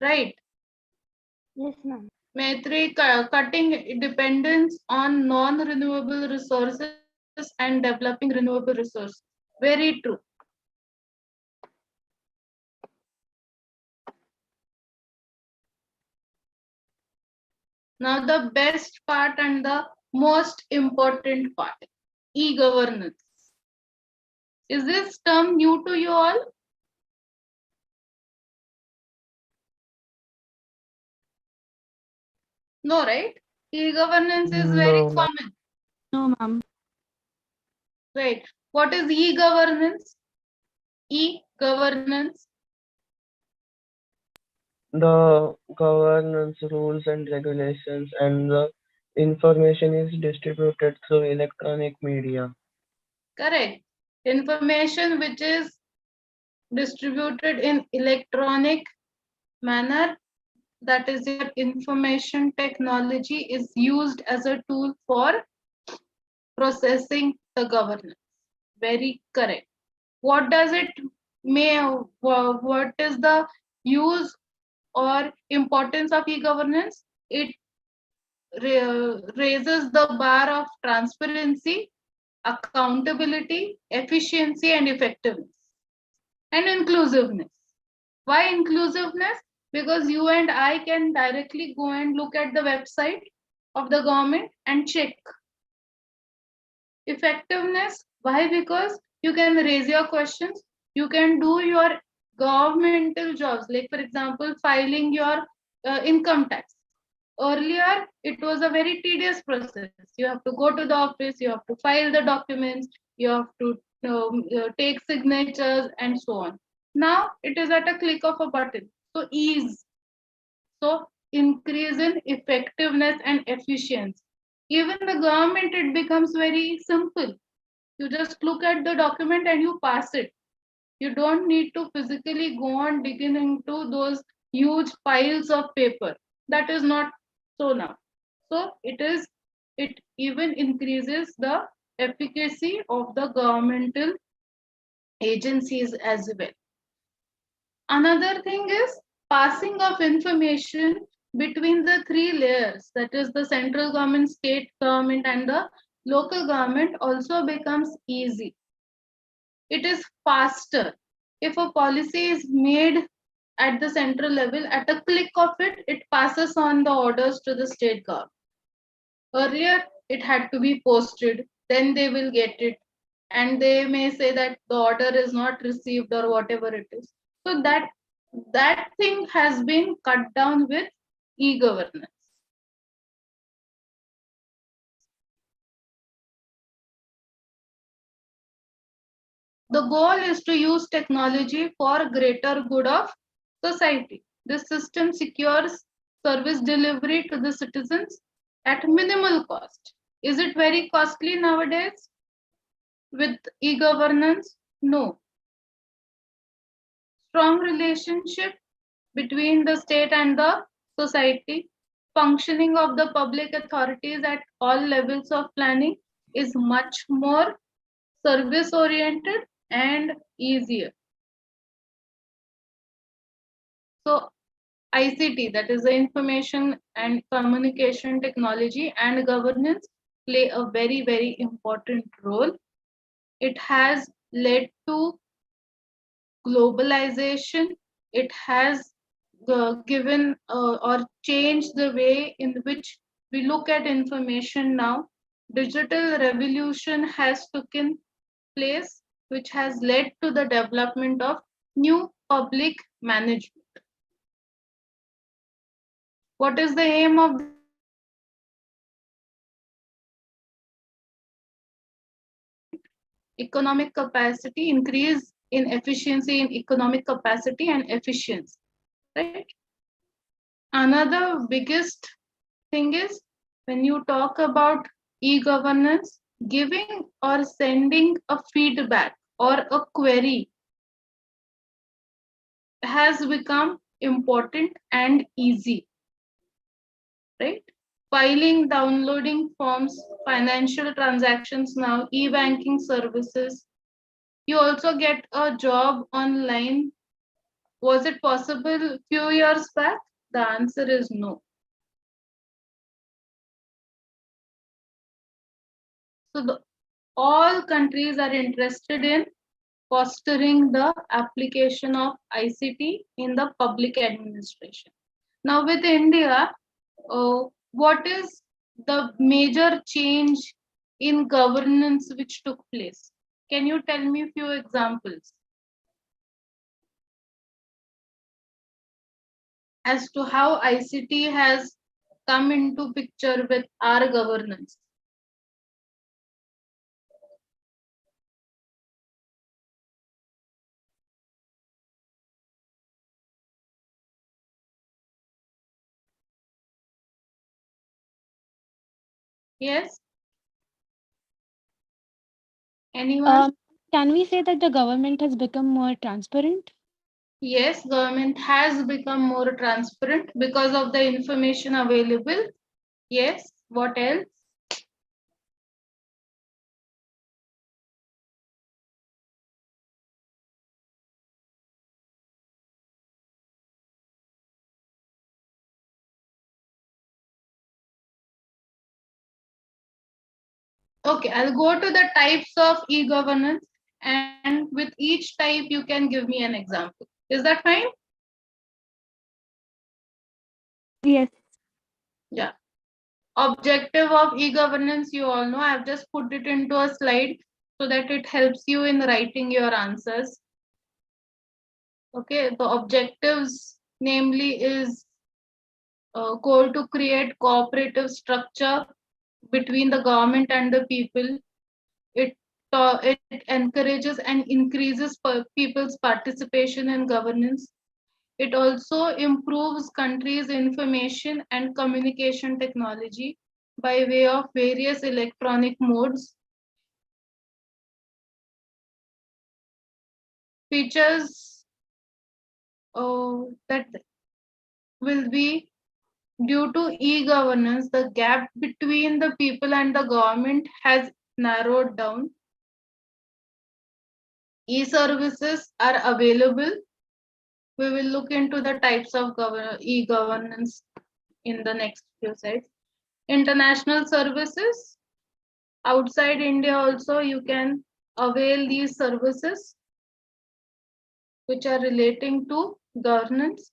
Right. Yes, ma'am. Maitri, cutting dependence on non-renewable resources and developing renewable resources. Very true. Now the best part and the most important part, e-governance. Is this term new to you all? No, right? E-governance is very No, ma'am. common. No, ma'am. Right. What is e-governance? E-governance. The governance rules and regulations and the information is distributed through electronic media. Correct. Information which is distributed in electronic manner, that is your information technology, is used as a tool for processing the governance. Very correct. What does it mean? What is the use or importance of e-governance? It raises the bar of transparency, accountability, efficiency, and effectiveness, and inclusiveness. Why inclusiveness? Because you and I can directly go and look at the website of the government and check. Effectiveness. Why? Because you can raise your questions, you can do your governmental jobs, like for example filing your income tax. Earlier it was a very tedious process. You have to go to the office, you have to file the documents, you have to take signatures and so on. Now it is at a click of a button. So ease. So increase in effectiveness and efficiency. Even the government, it becomes very simple. You just look at the document and you pass it. You don't need to physically go on digging into those huge piles of paper. That is not so now. So it even increases the efficacy of the governmental agencies as well. Another thing is passing of information between the three layers, that is the central government, state government, and the local government, also becomes easy. It is faster. If a policy is made at the central level, at a click of it, it passes on the orders to the state government. Earlier, it had to be posted, then they will get it, and they may say that the order is not received or whatever it is. So that thing has been cut down with e-governance. The goal is to use technology for greater good of society. This system secures service delivery to the citizens at minimal cost. Is it very costly nowadays with e-governance? No. Strong relationship between the state and the society. functioning of the public authorities at all levels of planning is much more service oriented and easier. So ICT, that is the information and communication technology and governance, play a very, very important role. It has led to globalization. It has given or changed the way in which we look at information now. Digital revolution has taken place, which has led to the development of new public management. What is the aim of economic capacity? Increase in efficiency in economic capacity and efficiency, right? Another biggest thing is when you talk about e-governance, giving or sending a feedback or a query has become important and easy, right? Filing, downloading forms, financial transactions now, e-banking services. You also get a job online. Was it possible few years back? The answer is no. So all countries are interested in fostering the application of ICT in the public administration. Now with India, what is the major change in governance which took place? Can you tell me a few examples as to how ICT has come into picture with our governance? Yes? Anyone? Can we say that the government has become more transparent? Yes, government has become more transparent because of the information available. Yes, what else? Okay, I'll go to the types of e-governance, and with each type you can give me an example. Is that fine? Yes. Yeah. Objective of e-governance, you all know. I've just put it into a slide so that it helps you in writing your answers. Okay, the objectives namely is goal to create cooperative structure between the government and the people. It encourages and increases people's participation in governance. It also improves countries' information and communication technology by way of various electronic modes. Features that will be due to e-governance, the gap between the people and the government has narrowed down. E-services are available. We will look into the types of e-governance in the next few slides. International services. Outside India also you can avail these services which are relating to governance.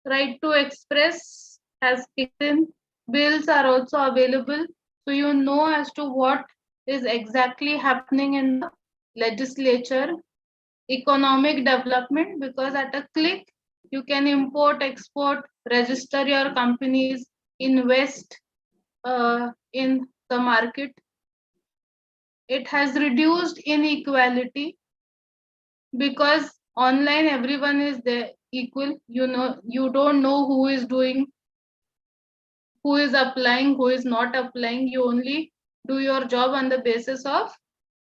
Right to express has kicked in. Bills are also available. So you know as to what is exactly happening in the legislature. Economic development, because at a click you can import, export, register your companies, invest in the market. It has reduced inequality because online everyone is there equal. You know, you don't know who is doing, who is applying, who is not applying. You only do your job on the basis of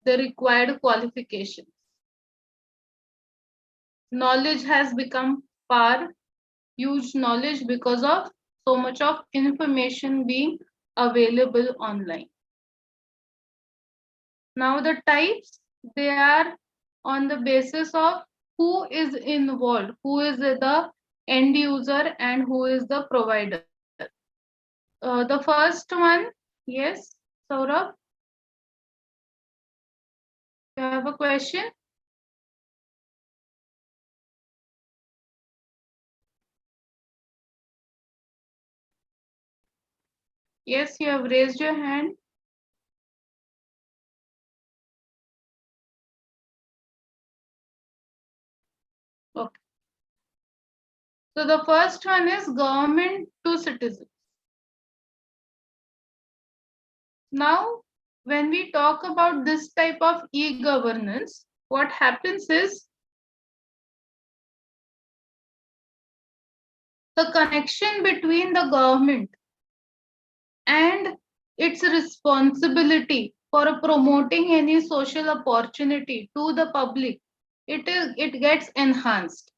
the required qualifications. Knowledge has become power, huge knowledge because of so much of information being available online. Now the types, they are on the basis of who is involved, who is the end user and who is the provider. The first one, yes, Saurabh, you have a question? Yes, you have raised your hand. Okay. So the first one is government to citizens. Now, when we talk about this type of e-governance, what happens is the connection between the government and its responsibility for promoting any social opportunity to the public, it gets enhanced.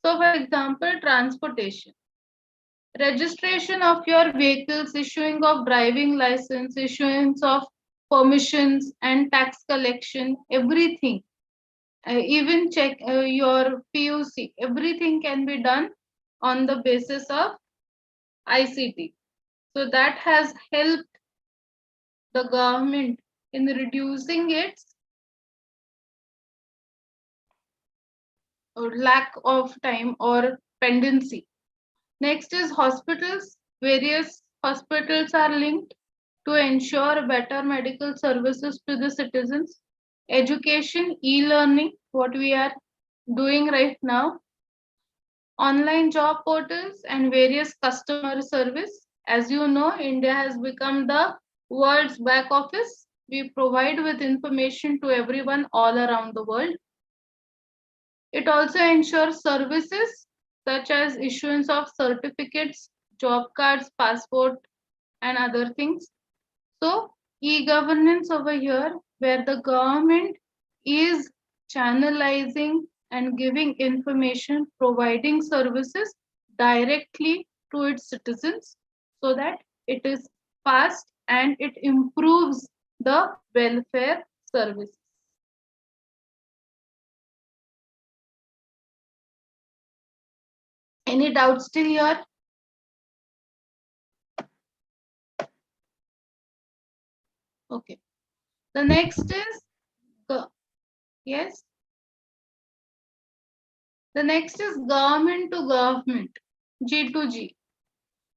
So for example, transportation, registration of your vehicles, issuing of driving license, issuance of permissions and tax collection, everything, even check your PUC, everything can be done on the basis of ICT. So that has helped the government in reducing its lack of time or pendency. Next is hospitals. Various hospitals are linked to ensure better medical services to the citizens. Education, e-learning, what we are doing right now. Online job portals and various customer service. As you know, India has become the world's back office. We provide with information to everyone all around the world. It also ensures services such as issuance of certificates, job cards, passport, and other things. So, e-governance over here, where the government is channelizing and giving information, providing services directly to its citizens so that it is fast and it improves the welfare services. Any doubts still here? Okay. The next is yes. The next is government to government, G to G.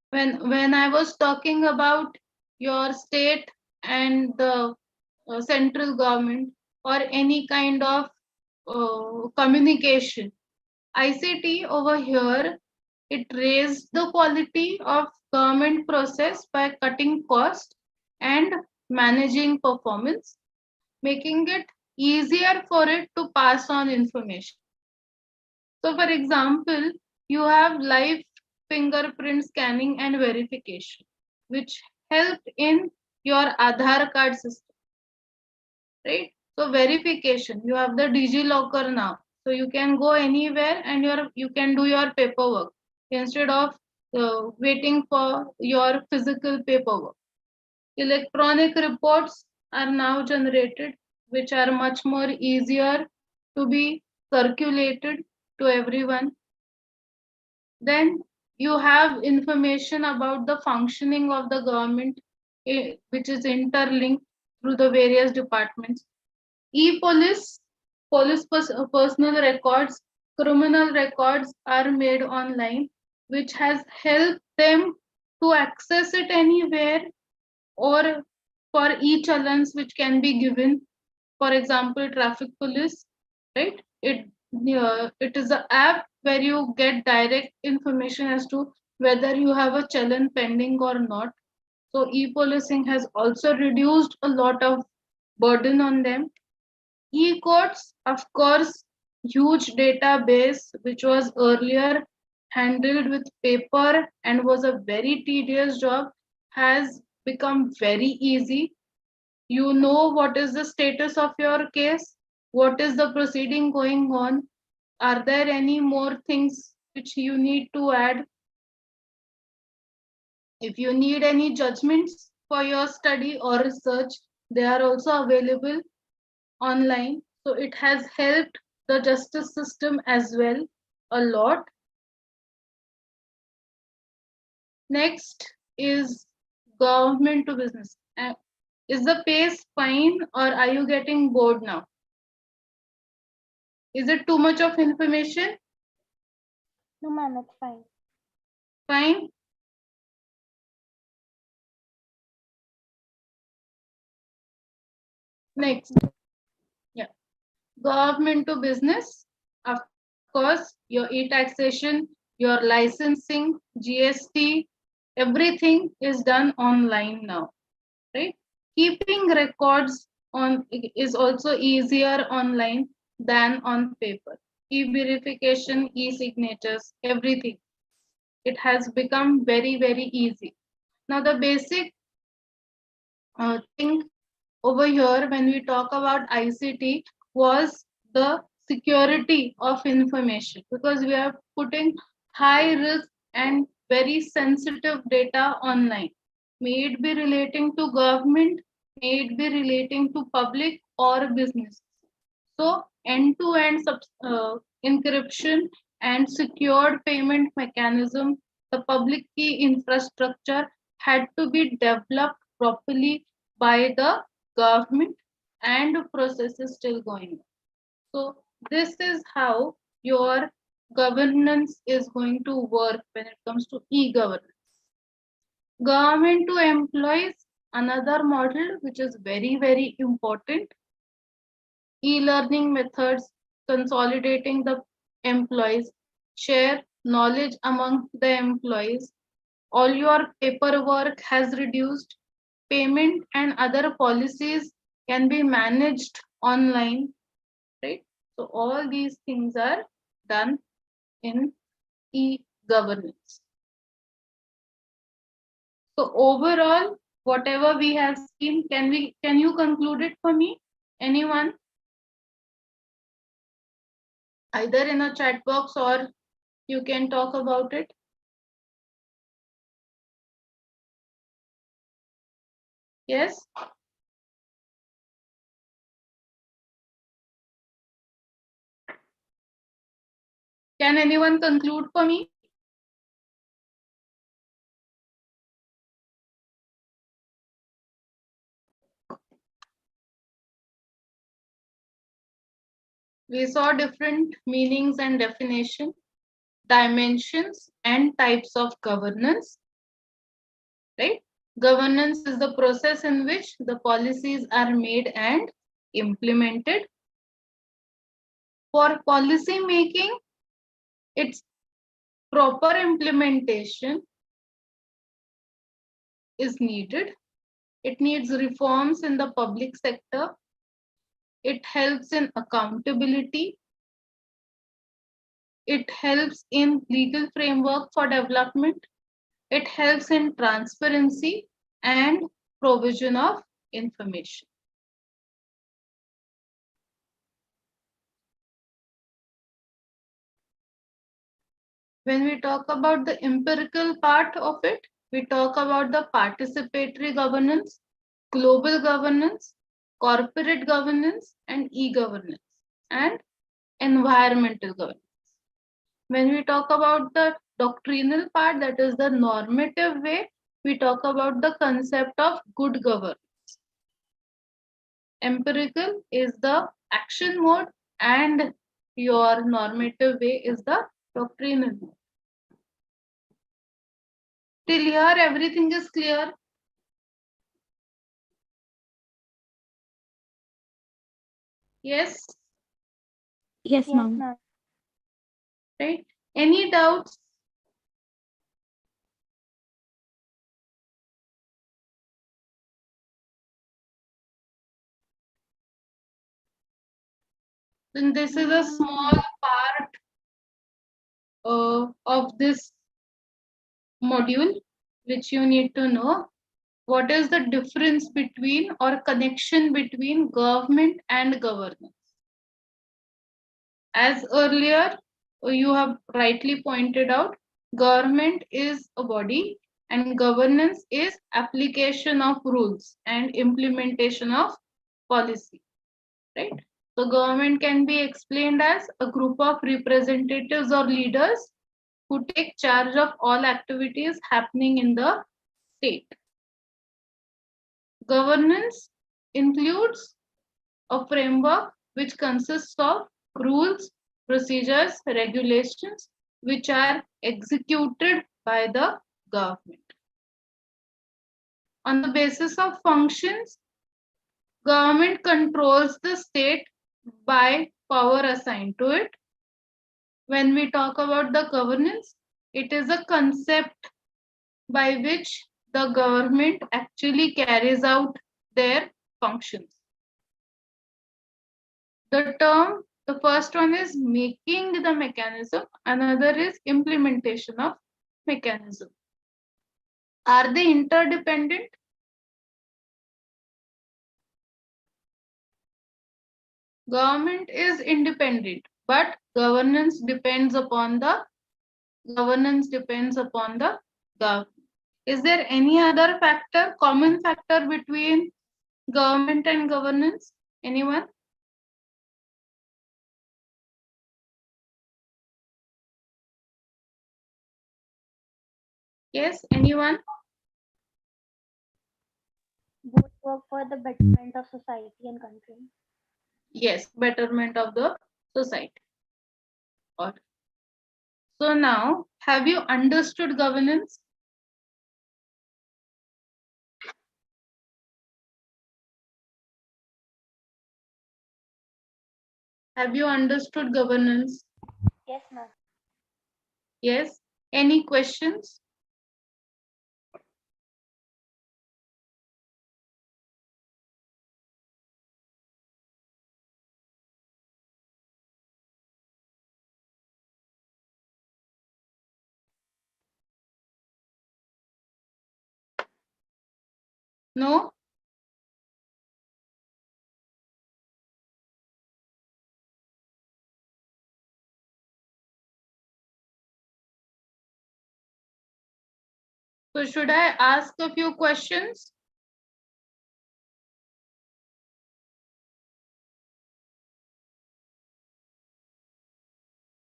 When I was talking about your state and the central government or any kind of communication, ICT over here, it raised the quality of government process by cutting cost and managing performance, making it easier for it to pass on information. So for example, you have live fingerprint scanning and verification, which helped in your Aadhaar card system, right? So verification, you have the DigiLocker now. So you can go anywhere and you can do your paperwork instead of waiting for your physical paperwork. Electronic reports are now generated, which are much more easier to be circulated to everyone. Then you have information about the functioning of the government, which is interlinked through the various departments. E-police, personal records, criminal records are made online, which has helped them to access it anywhere or for e-challans which can be given. For example, traffic police, right? It is an app where you get direct information as to whether you have a challan pending or not. So e-policing has also reduced a lot of burden on them. E-courts, of course, huge database which was earlier handled with paper and was a very tedious job, has become very easy. You know what is the status of your case, what is the proceeding going on, are there any more things which you need to add. If you need any judgments for your study or research, they are also available online. So it has helped the justice system as well a lot. Next is government to business. Is the pace fine or are you getting bored now? Is it too much of information? No, ma'am, it's fine. Fine. Next. Yeah. Government to business. Of course, your e-taxation, your licensing, GST, everything is done online now, right? Keeping records on is also easier online than on paper. E-verification, e-signatures, everything. It has become very, very easy. Now, the basic thing over here when we talk about ICT was the security of information, because we are putting high risk and very sensitive data online. May it be relating to government, may it be relating to public or business. So end-to-end encryption and secured payment mechanism, the public key infrastructure had to be developed properly by the government, and the process is still going on. So this is how your governance is going to work when it comes to e-governance. Government to employees, another model which is very, very important. E-learning methods, consolidating the employees, share knowledge among the employees. All your paperwork has reduced. Payment and other policies can be managed online, right? So all these things are done in e-governance. So overall, whatever we have seen, can you conclude it for me? Anyone? Either in a chat box or you can talk about it. Yes? Can anyone conclude for me? We saw different meanings and definition, dimensions and types of governance, right? Governance is the process in which the policies are made and implemented. For policy making, its proper implementation is needed. It needs reforms in the public sector. It helps in accountability. It helps in legal framework for development. It helps in transparency and provision of information. When we talk about the empirical part of it, we talk about the participatory governance, global governance, corporate governance, and e-governance, and environmental governance. When we talk about the doctrinal part, that is the normative way, we talk about the concept of good governance. Empirical is the action mode and your normative way is the doctrinal mode. Till here, everything is clear. Yes, Yes, Yes, ma'am. ma'am. right? Any doubts? Then this is a small part of this module which you need to know. What is the difference between or connection between government and governance? As earlier you have rightly pointed out, government is a body and governance is application of rules and implementation of policy, right? So government can be explained as a group of representatives or leaders who take charge of all activities happening in the state. Governance includes a framework which consists of rules, procedures, regulations, which are executed by the government. On the basis of functions, government controls the state by power assigned to it. When we talk about the governance, it is a concept by which the government actually carries out their functions. The first one is making the mechanism, another is implementation of mechanism. Are they interdependent? Government is independent, but governance depends upon the government. Is there any other factor, common factor between government and governance? Anyone? Yes, anyone? Both work for the betterment of society and country. Yes, betterment of the society. Or so now, have you understood governance? Have you understood governance? Yes, ma'am. Yes. Any questions? No? So should I ask a few questions?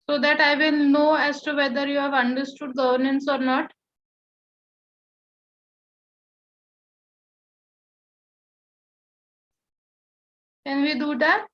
So that I will know as to whether you have understood governance or not. Can we do that?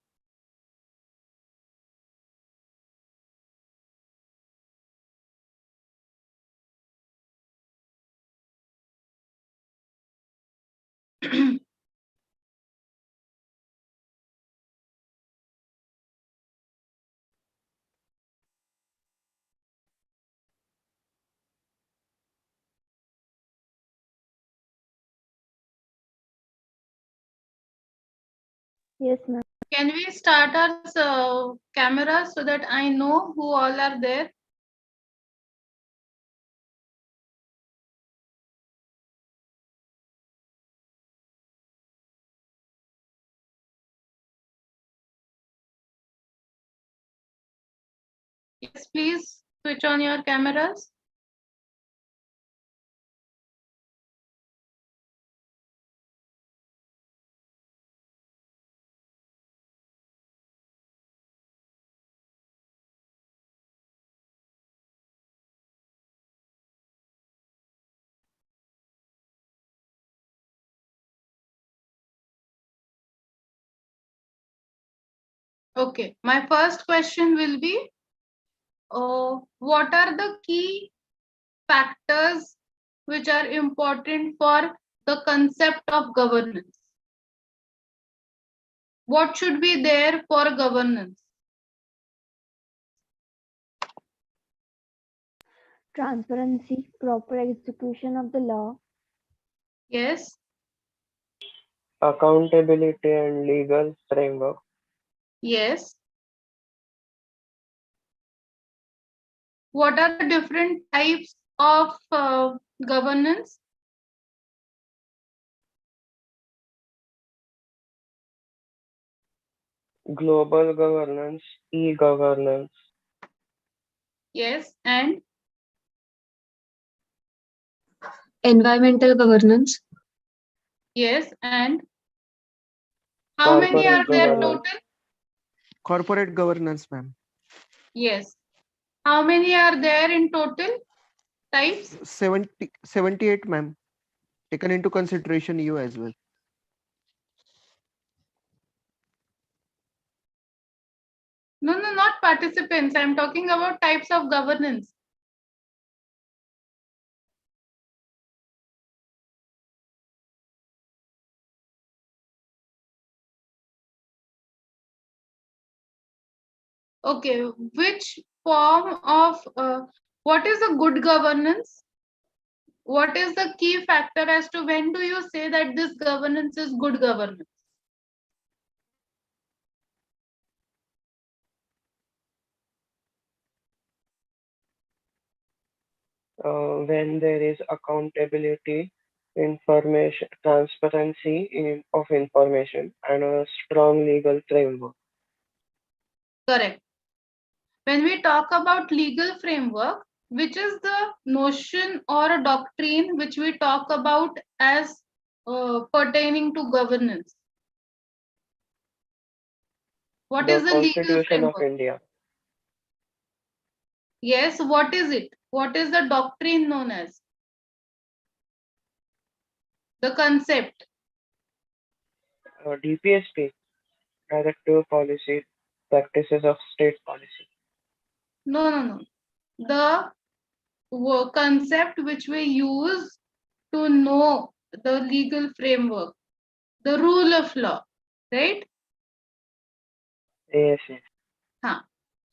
Yes, ma'am. Can we start our camera so that I know who all are there? Yes, please switch on your cameras. Okay, my first question will be, what are the key factors which are important for the concept of governance? What should be there for governance? Transparency, proper execution of the law, Yes, Accountability and legal framework. yes. What are the different types of governance? Global governance, e-governance, Yes, and Environmental governance. Yes, and how many Corporate are there governance. total? Corporate governance, ma'am. Yes. How many are there in total types? 78, ma'am. Taken into consideration you as well. No, no, not participants. I'm talking about types of governance. Okay, which form of what is a good governance? What is the key factor as to when do you say that this governance is good governance? When there is accountability, information, of information, and a strong legal framework. Correct. When we talk about legal framework, which is the notion or a doctrine which we talk about as pertaining to governance? What The is the legal Constitution of framework? India. Yes, what is it? What is the doctrine known as? The concept. DPSP, Directive Policy, Practices of State Policy. No, no, no. The concept which we use to know the legal framework, the rule of law, right? Yes, yes. Huh.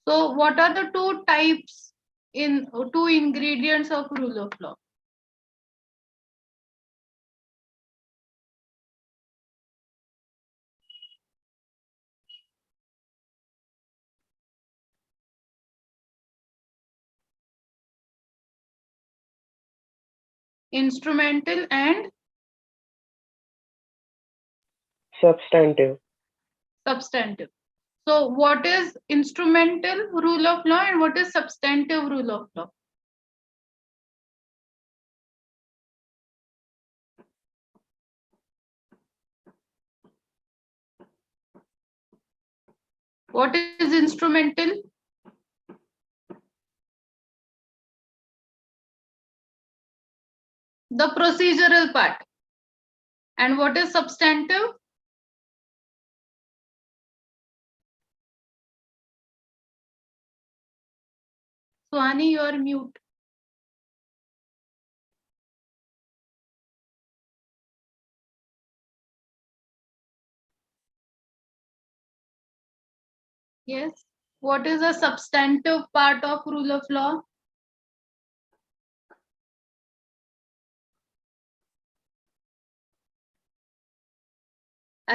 So what are the two types in two ingredients of rule of law? Instrumental and Substantive. substantive. So what is instrumental rule of law and what is substantive rule of law? What is instrumental? The procedural part. And what is substantive? Swani, you are mute. Yes. What is a substantive part of rule of law?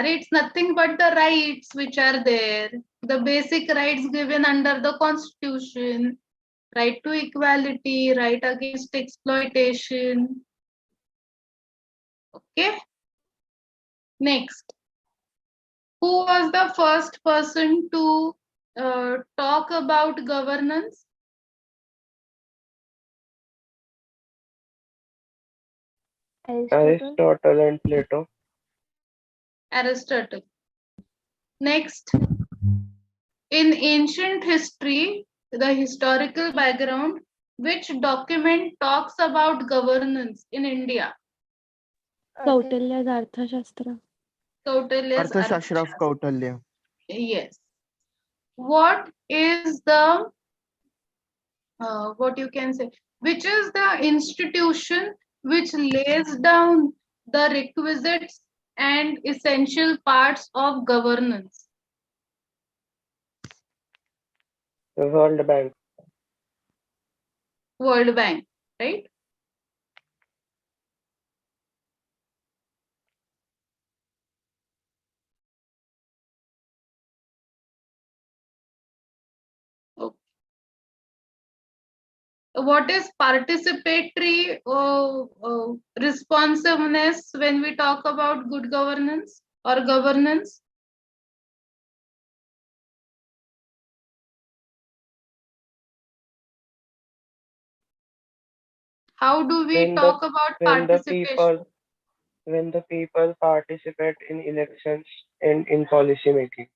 It's nothing but the rights which are there. The basic rights given under the Constitution. Right to equality, right against exploitation. Okay. Next. Who was the first person to talk about governance? Aristotle and Plato. Aristotle. Next. In ancient history, the historical background, which document talks about governance in India? Kautilya's Arthashastra. Kautilya's Arthashastra of Kautilya. Yes. What is the what you can say? Which is the institution which lays down the requisites and essential parts of governance? World Bank. World Bank, right? Okay. What is participatory responsiveness when we talk about good governance or governance? How do we When the talk about when the participation? people participate in elections and in policy making.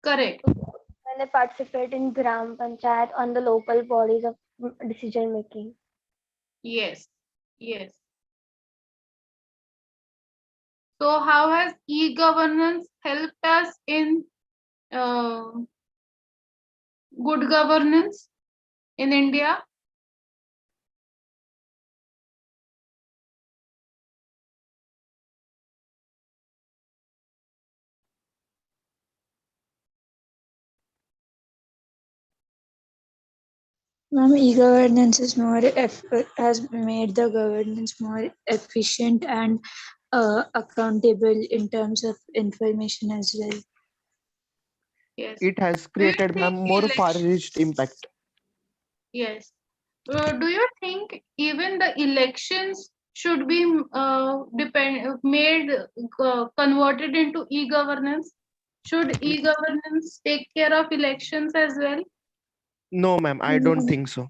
Correct. When they participate in Gram Panchayat on the local bodies of decision making. Yes. Yes. So, how has e-governance helped us in uh, good governance in India? Ma'am, e-governance is has made the governance more efficient and accountable in terms of information as well. Yes. It has Do you created, ma'am, think more far-reached impact. Yes. Do you think even the elections should be made converted into e-governance? Should e-governance take care of elections as well? No, ma'am, I don't think so.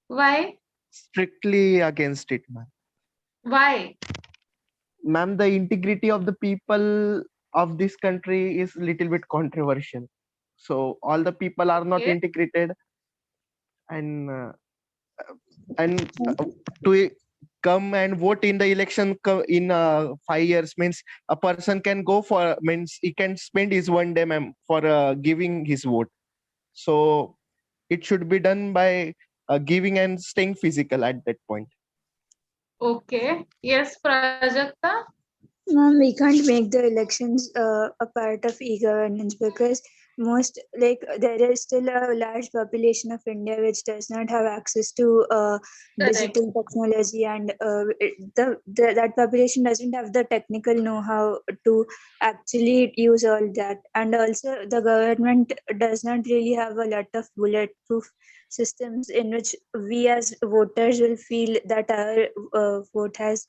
Why? Strictly against it, ma'am. Why? Ma'am, the integrity of the people of this country is little bit controversial. So all the people are not Okay. integrated, and to come and vote in the election in 5 years means a person can go for, means he can spend his one day, ma'am, for giving his vote. So it should be done by giving and staying physical at that point. Okay. Yes, Prajakta. Ma'am, we can't make the elections a part of e-governance because there is still a large population of India which does not have access to Correct. digital technology, and that population doesn't have the technical know-how to actually use all that. And also, the government does not really have a lot of bulletproof systems in which we as voters will feel that our vote has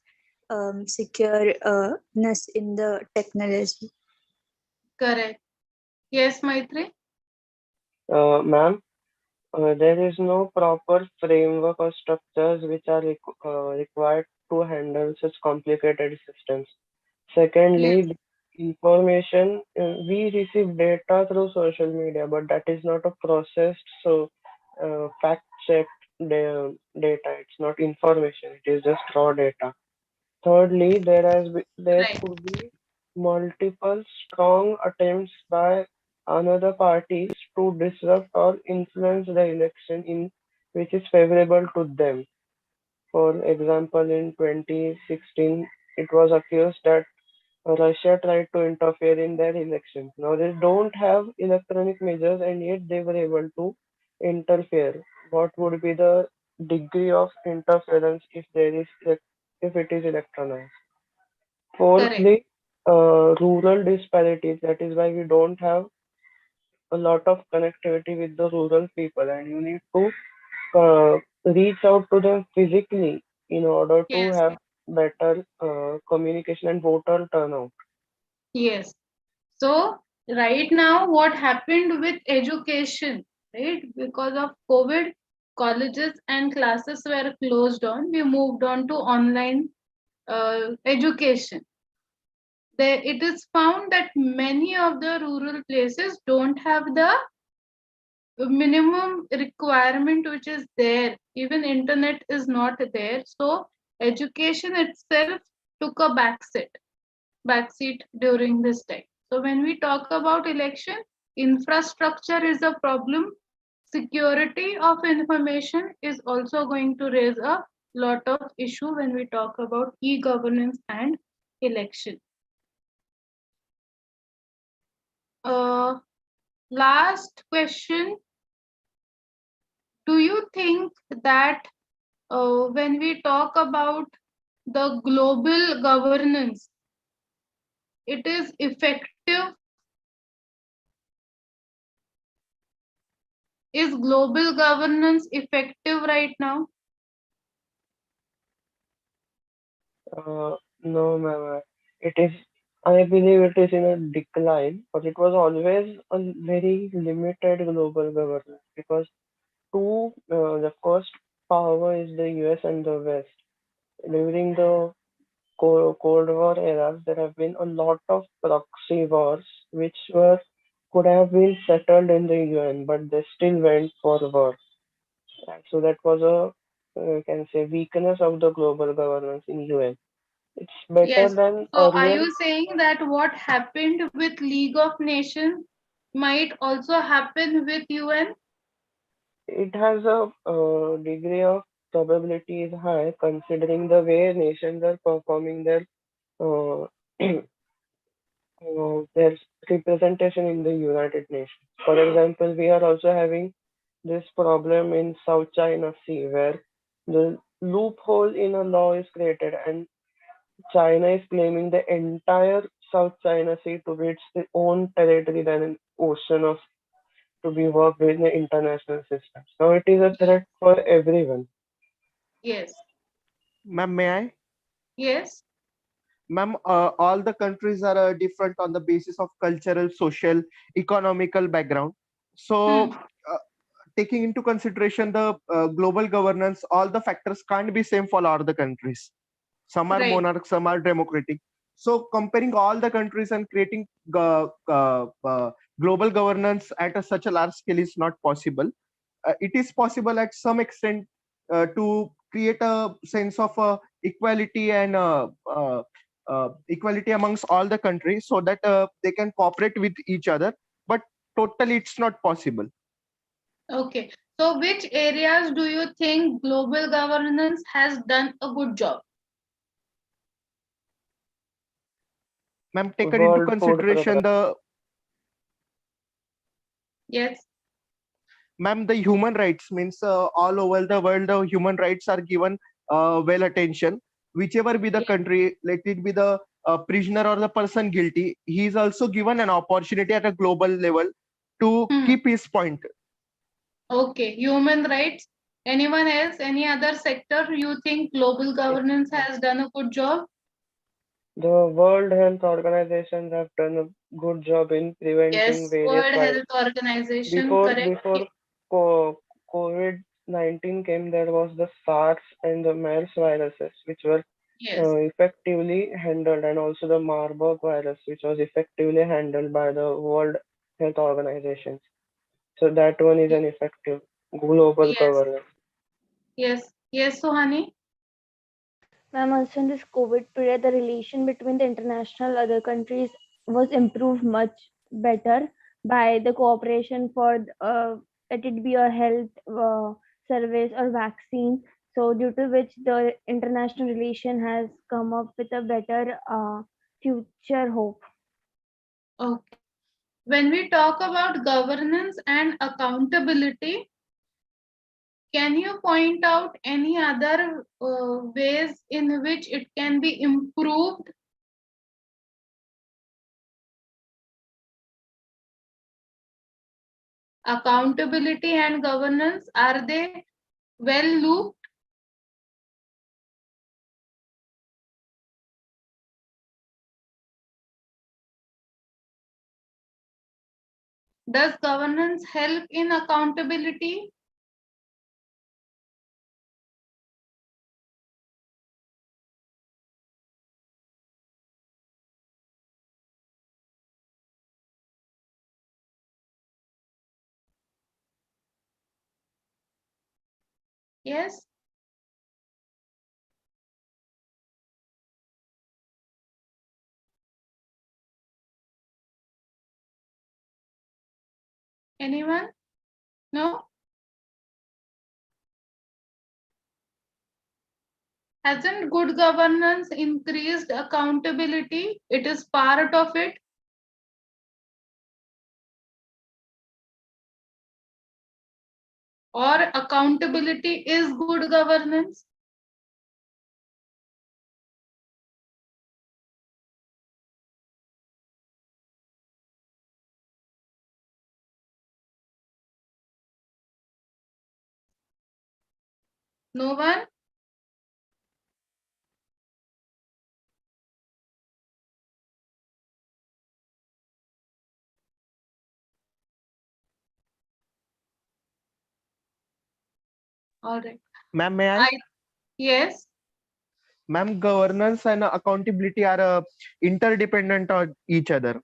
secureness in the technology. Correct. Yes, Maitri. Ma'am, there is no proper framework or structures which are required to handle such complicated systems. Yes. Secondly, information, we receive data through social media, but that is not a processed, so fact checked data. It's not information, it is just raw data. Thirdly, there Right. could be multiple strong attempts by another parties to disrupt or influence the election in which is favorable to them. For example, in 2016, it was accused that Russia tried to interfere in their elections. Now they don't have electronic measures and yet they were able to interfere. What would be the degree of interference if if it is electronic? Correct. Fourthly, rural disparities. That is why we don't have a lot of connectivity with the rural people, and you need to reach out to them physically in order to Yes. have better communication and voter turnout. Yes. So right now, what happened with education, right? Because of COVID, colleges and classes were closed on. We moved on to online education. It is found that many of the rural places don't have the minimum requirement which is there. Even internet is not there. So education itself took a backseat during this time. So when we talk about election, infrastructure is a problem. Security of information is also going to raise a lot of issue when we talk about e-governance and election. Uh, Last question. Do you think that when we talk about the global governance, it is effective? Is global governance effective right now? No, ma'am. It is, I believe it is in a decline, but it was always a very limited global governance because the first power is the US and the West. During the Cold War eras, there have been a lot of proxy wars which were could have been settled in the UN, but they still went for war. And so that was a you can say weakness of the global governance in UN. It's better Yes. than So are earlier. you saying that what happened with League of Nations might also happen with UN? It has a degree of probability is high considering the way nations are performing uh, their representation in the United Nations. For example, we are also having this problem in South China Sea where the loophole in a law is created and China is claiming the entire South China Sea to be its own territory than an ocean of to be worked with the international systems. Now it is a threat for everyone. Yes. Ma'am, may I? Yes. Ma'am, all the countries are different on the basis of cultural, social, economical background. So, Hmm. uh, taking into consideration the global governance, all the factors can't be same for all the countries. Some are Right. monarch, some are democratic. So, comparing all the countries and creating global governance at such a large scale is not possible. It is possible at some extent to create a sense of equality and equality amongst all the countries so that they can cooperate with each other, but totally it's not possible. Okay. So which areas do you think global governance has done a good job? Ma'am, taken into World Food Program. consideration the Yes. ma'am, the human rights means all over the world the human rights are given well attention, whichever be the Yes. country, let it be the prisoner or the person guilty, he is also given an opportunity at a global level to Hmm. keep his point. Okay. Human rights. Anyone else? Any other sector you think global governance has done a good job? The World Health Organization have done a good job in preventing Yes. various World viruses. Health Organization. Before Correct. before COVID-19 came, there was the SARS and the MERS viruses, which were Yes. effectively handled, and also the Marburg virus, which was effectively handled by the World Health Organization. So that one is an effective global Yes. governance. Yes. Yes, Suhani. Ma'am, also in this COVID period, the relation between the international other countries was improved much better by the cooperation for let it be a health service or vaccine. So due to which the international relation has come up with a better future hope. Okay. When we talk about governance and accountability, can you point out any other ways in which it can be improved? Accountability and governance, are they well looped? Does governance help in accountability? Yes. Anyone? No? Hasn't good governance increased accountability? It is part of it. Or accountability is good governance? No one? All right. Ma'am, may I? Yes. Ma'am, governance and accountability are interdependent on each other.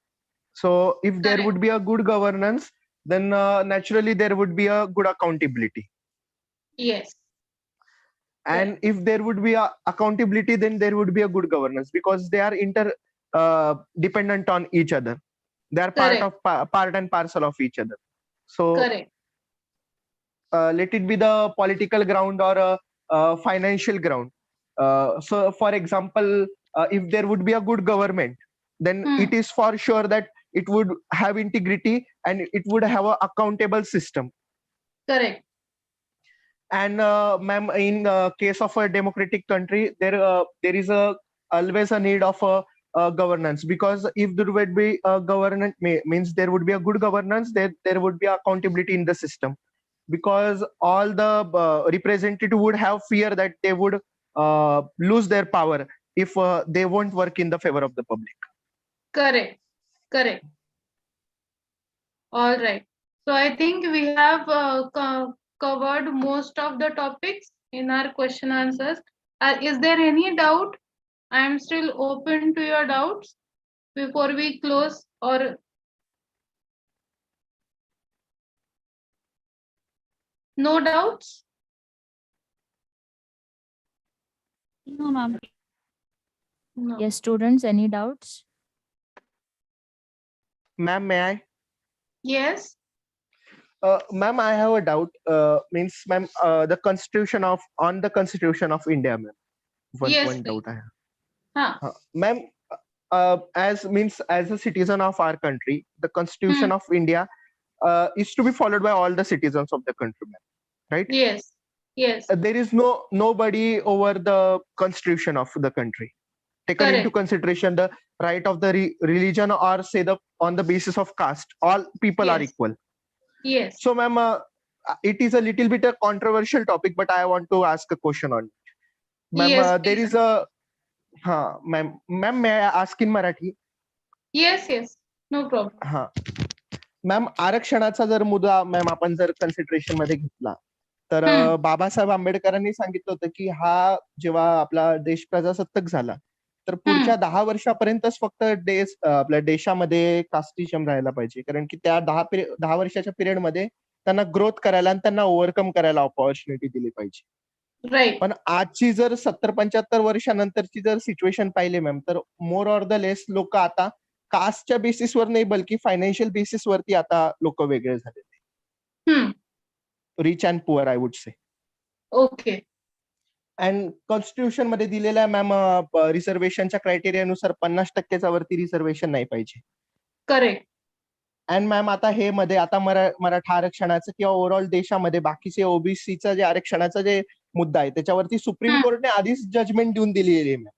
So if there Correct. would be a good governance, then naturally there would be a good accountability. Yes. And if there would be a accountability, then there would be a good governance, because they are dependent on each other. They are Correct. part and parcel of each other. So Correct. let it be the political ground or a financial ground. So for example, if there would be a good government, then it is for sure that it would have integrity and it would have a accountable system. Correct. And ma'am, in case of a democratic country, there is always a need of a governance, because if there would be a governance, means there would be a good governance, there would be accountability in the system, because all the representative would have fear that they would lose their power if they won't work in the favor of the public. Correct. Correct. All right. So I think we have covered most of the topics in our question answers. Is there any doubt? I am still open to your doubts before we close, or no doubts? No, ma'am. No. Yes, students, any doubts? Ma'am, may I? Yes. Ma'am, I have a doubt. Means, ma'am, the constitution of India, ma'am. Yes, One please. doubt I have. Huh. Ma'am, as a citizen of our country, the constitution of India is to be followed by all the citizens of the country, ma'am. Right? Yes. Yes. There is nobody over the constitution of the country. Taken into Correct. consideration the right of the religion, or say on the basis of caste, all people are Yes. equal. Yes. So, ma'am, it is a little bit a controversial topic, but I want to ask a question on it. Ma'am, Yes, there please. is a ma'am, may I ask in Marathi? Yes, yes. No problem. Ma'am, आरक्षणाचा जर मुद्दा ma'am आपण जर consideration मध्ये घेतला, तर बाबासाहेब आंबेडकरांनी सांगितलं होतं की हा जेव्हा आपला देश प्रजासत्ताक झाला, तर पुढच्या 10 वर्षापर्यंतच फक्त आपल्या देशामध्ये कास्टिझम राहायला पाहिजे, कारण की त्या 10 वर्षाच्या पिरियड मध्ये त्यांना ग्रोथ करायला आणि त्यांना ओव्हरकम करायला ऑपॉर्च्युनिटी दिली पाहिजे. राईट. पण आजची जर 70-75 वर्षानंतरची जर सिच्युएशन पाहिली मॅम, तर मोर ऑर द लेस लोक आता कास्टच्या बेसिसवर नाही, बल्कि फायनान्शियल बेसिसवरती आता लोक वेगळे झालेले, rich and poor, I would say. Okay. And constitution मध्ये दिलेल्या मॅम रिझर्वेशनच्या क्रायटेरियानुसार 50%च्या वरती रिझर्वेशन नाही पाहिजे. करेक्ट. अँड मॅम, आता हे मध्ये आता मराठा आरक्षणाचं किंवा ओव्हरऑल देशामध्ये बाकीचे ओबीसीचं जे आरक्षणाचा जे मुद्दा आहे, त्याच्यावरती सुप्रीम कोर्टने आधीच जजमेंट देऊन दिलेली आहे मॅम.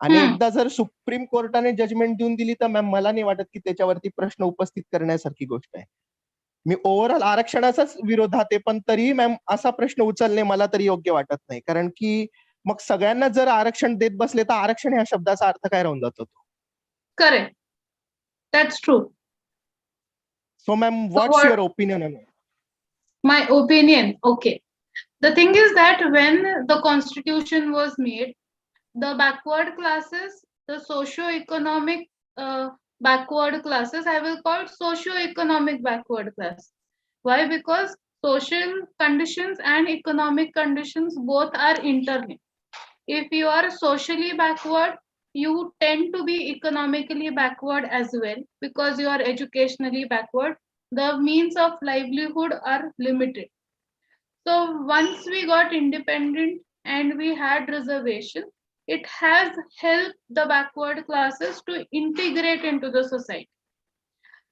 आणि एकदा जर सुप्रीम कोर्टाने जजमेंट देऊन दिली, तर मॅम मला नाही वाटत की त्याच्यावरती प्रश्न उपस्थित करण्यासारखी गोष्ट आहे. मी ओव्हरऑल आरक्षणाचाच विरोधात आहे, पण तरीही मॅम असा प्रश्न उचलणे मला तरी योग्य वाटत नाही, कारण की मग सगळ्यांना जर आरक्षण देत बसले, तर आरक्षण ह्या शब्दाचा अर्थ काय राहून जातो? Correct. That's true. So, ma'am, what's your opinion on it? My opinion, okay. The thing is that when the constitution was made, the backward classes, the socio-economic backward classes, I will call socio-economic backward class. Why? Because social conditions and economic conditions both are interlinked. If you are socially backward, you tend to be economically backward as well, because you are educationally backward. The means of livelihood are limited. So once we got independent and we had reservation, it has helped the backward classes to integrate into the society.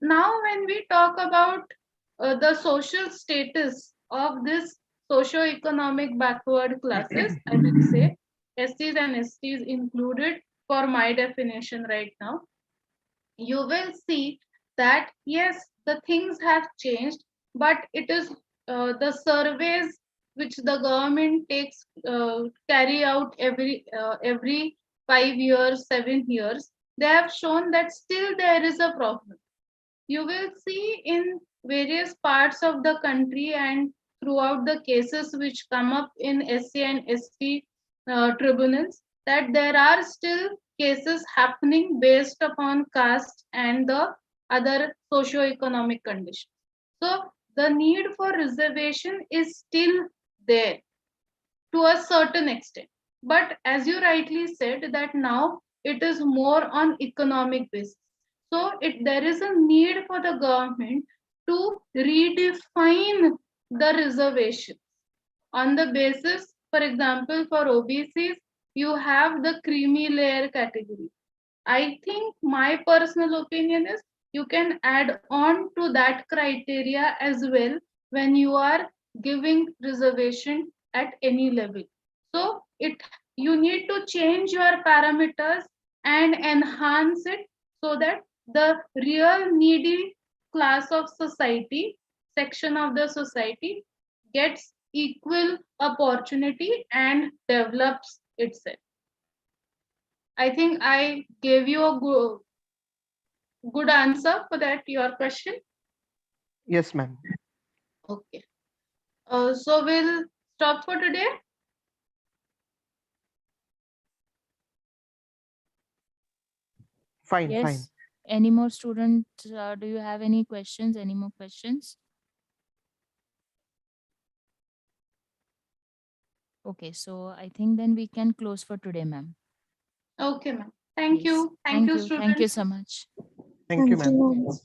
Now when we talk about the social status of this socio-economic backward classes, I will say SCs and STs included for my definition right now, you will see that yes, the things have changed, but it is the surveys which the government takes carry out every 5 years, 7 years, they have shown that still there is a problem. You will see in various parts of the country and throughout the cases which come up in SC and ST tribunals, that there are still cases happening based upon caste and the other socio-economic conditions. So the need for reservation is still there to a certain extent. But as you rightly said, that now it is more on economic basis. So there is a need for the government to redefine the reservation on the basis, for example, for OBCs, you have the creamy layer category. I think my personal opinion is you can add on to that criteria as well when you are giving reservation at any level. So you need to change your parameters and enhance it so that the real needy class of society, section of the society, gets equal opportunity and develops itself. I think I gave you a good answer for that, your question. Yes, ma'am. Okay. So we'll stop for today. Fine, fine. Yes. Any more students? Do you have any questions? Any more questions? Okay, so I think then we can close for today, ma'am. Okay, ma'am. Thank Yes. you. Thank you, students. Thank you so much. Thank you, Thank you, ma'am. ma'am.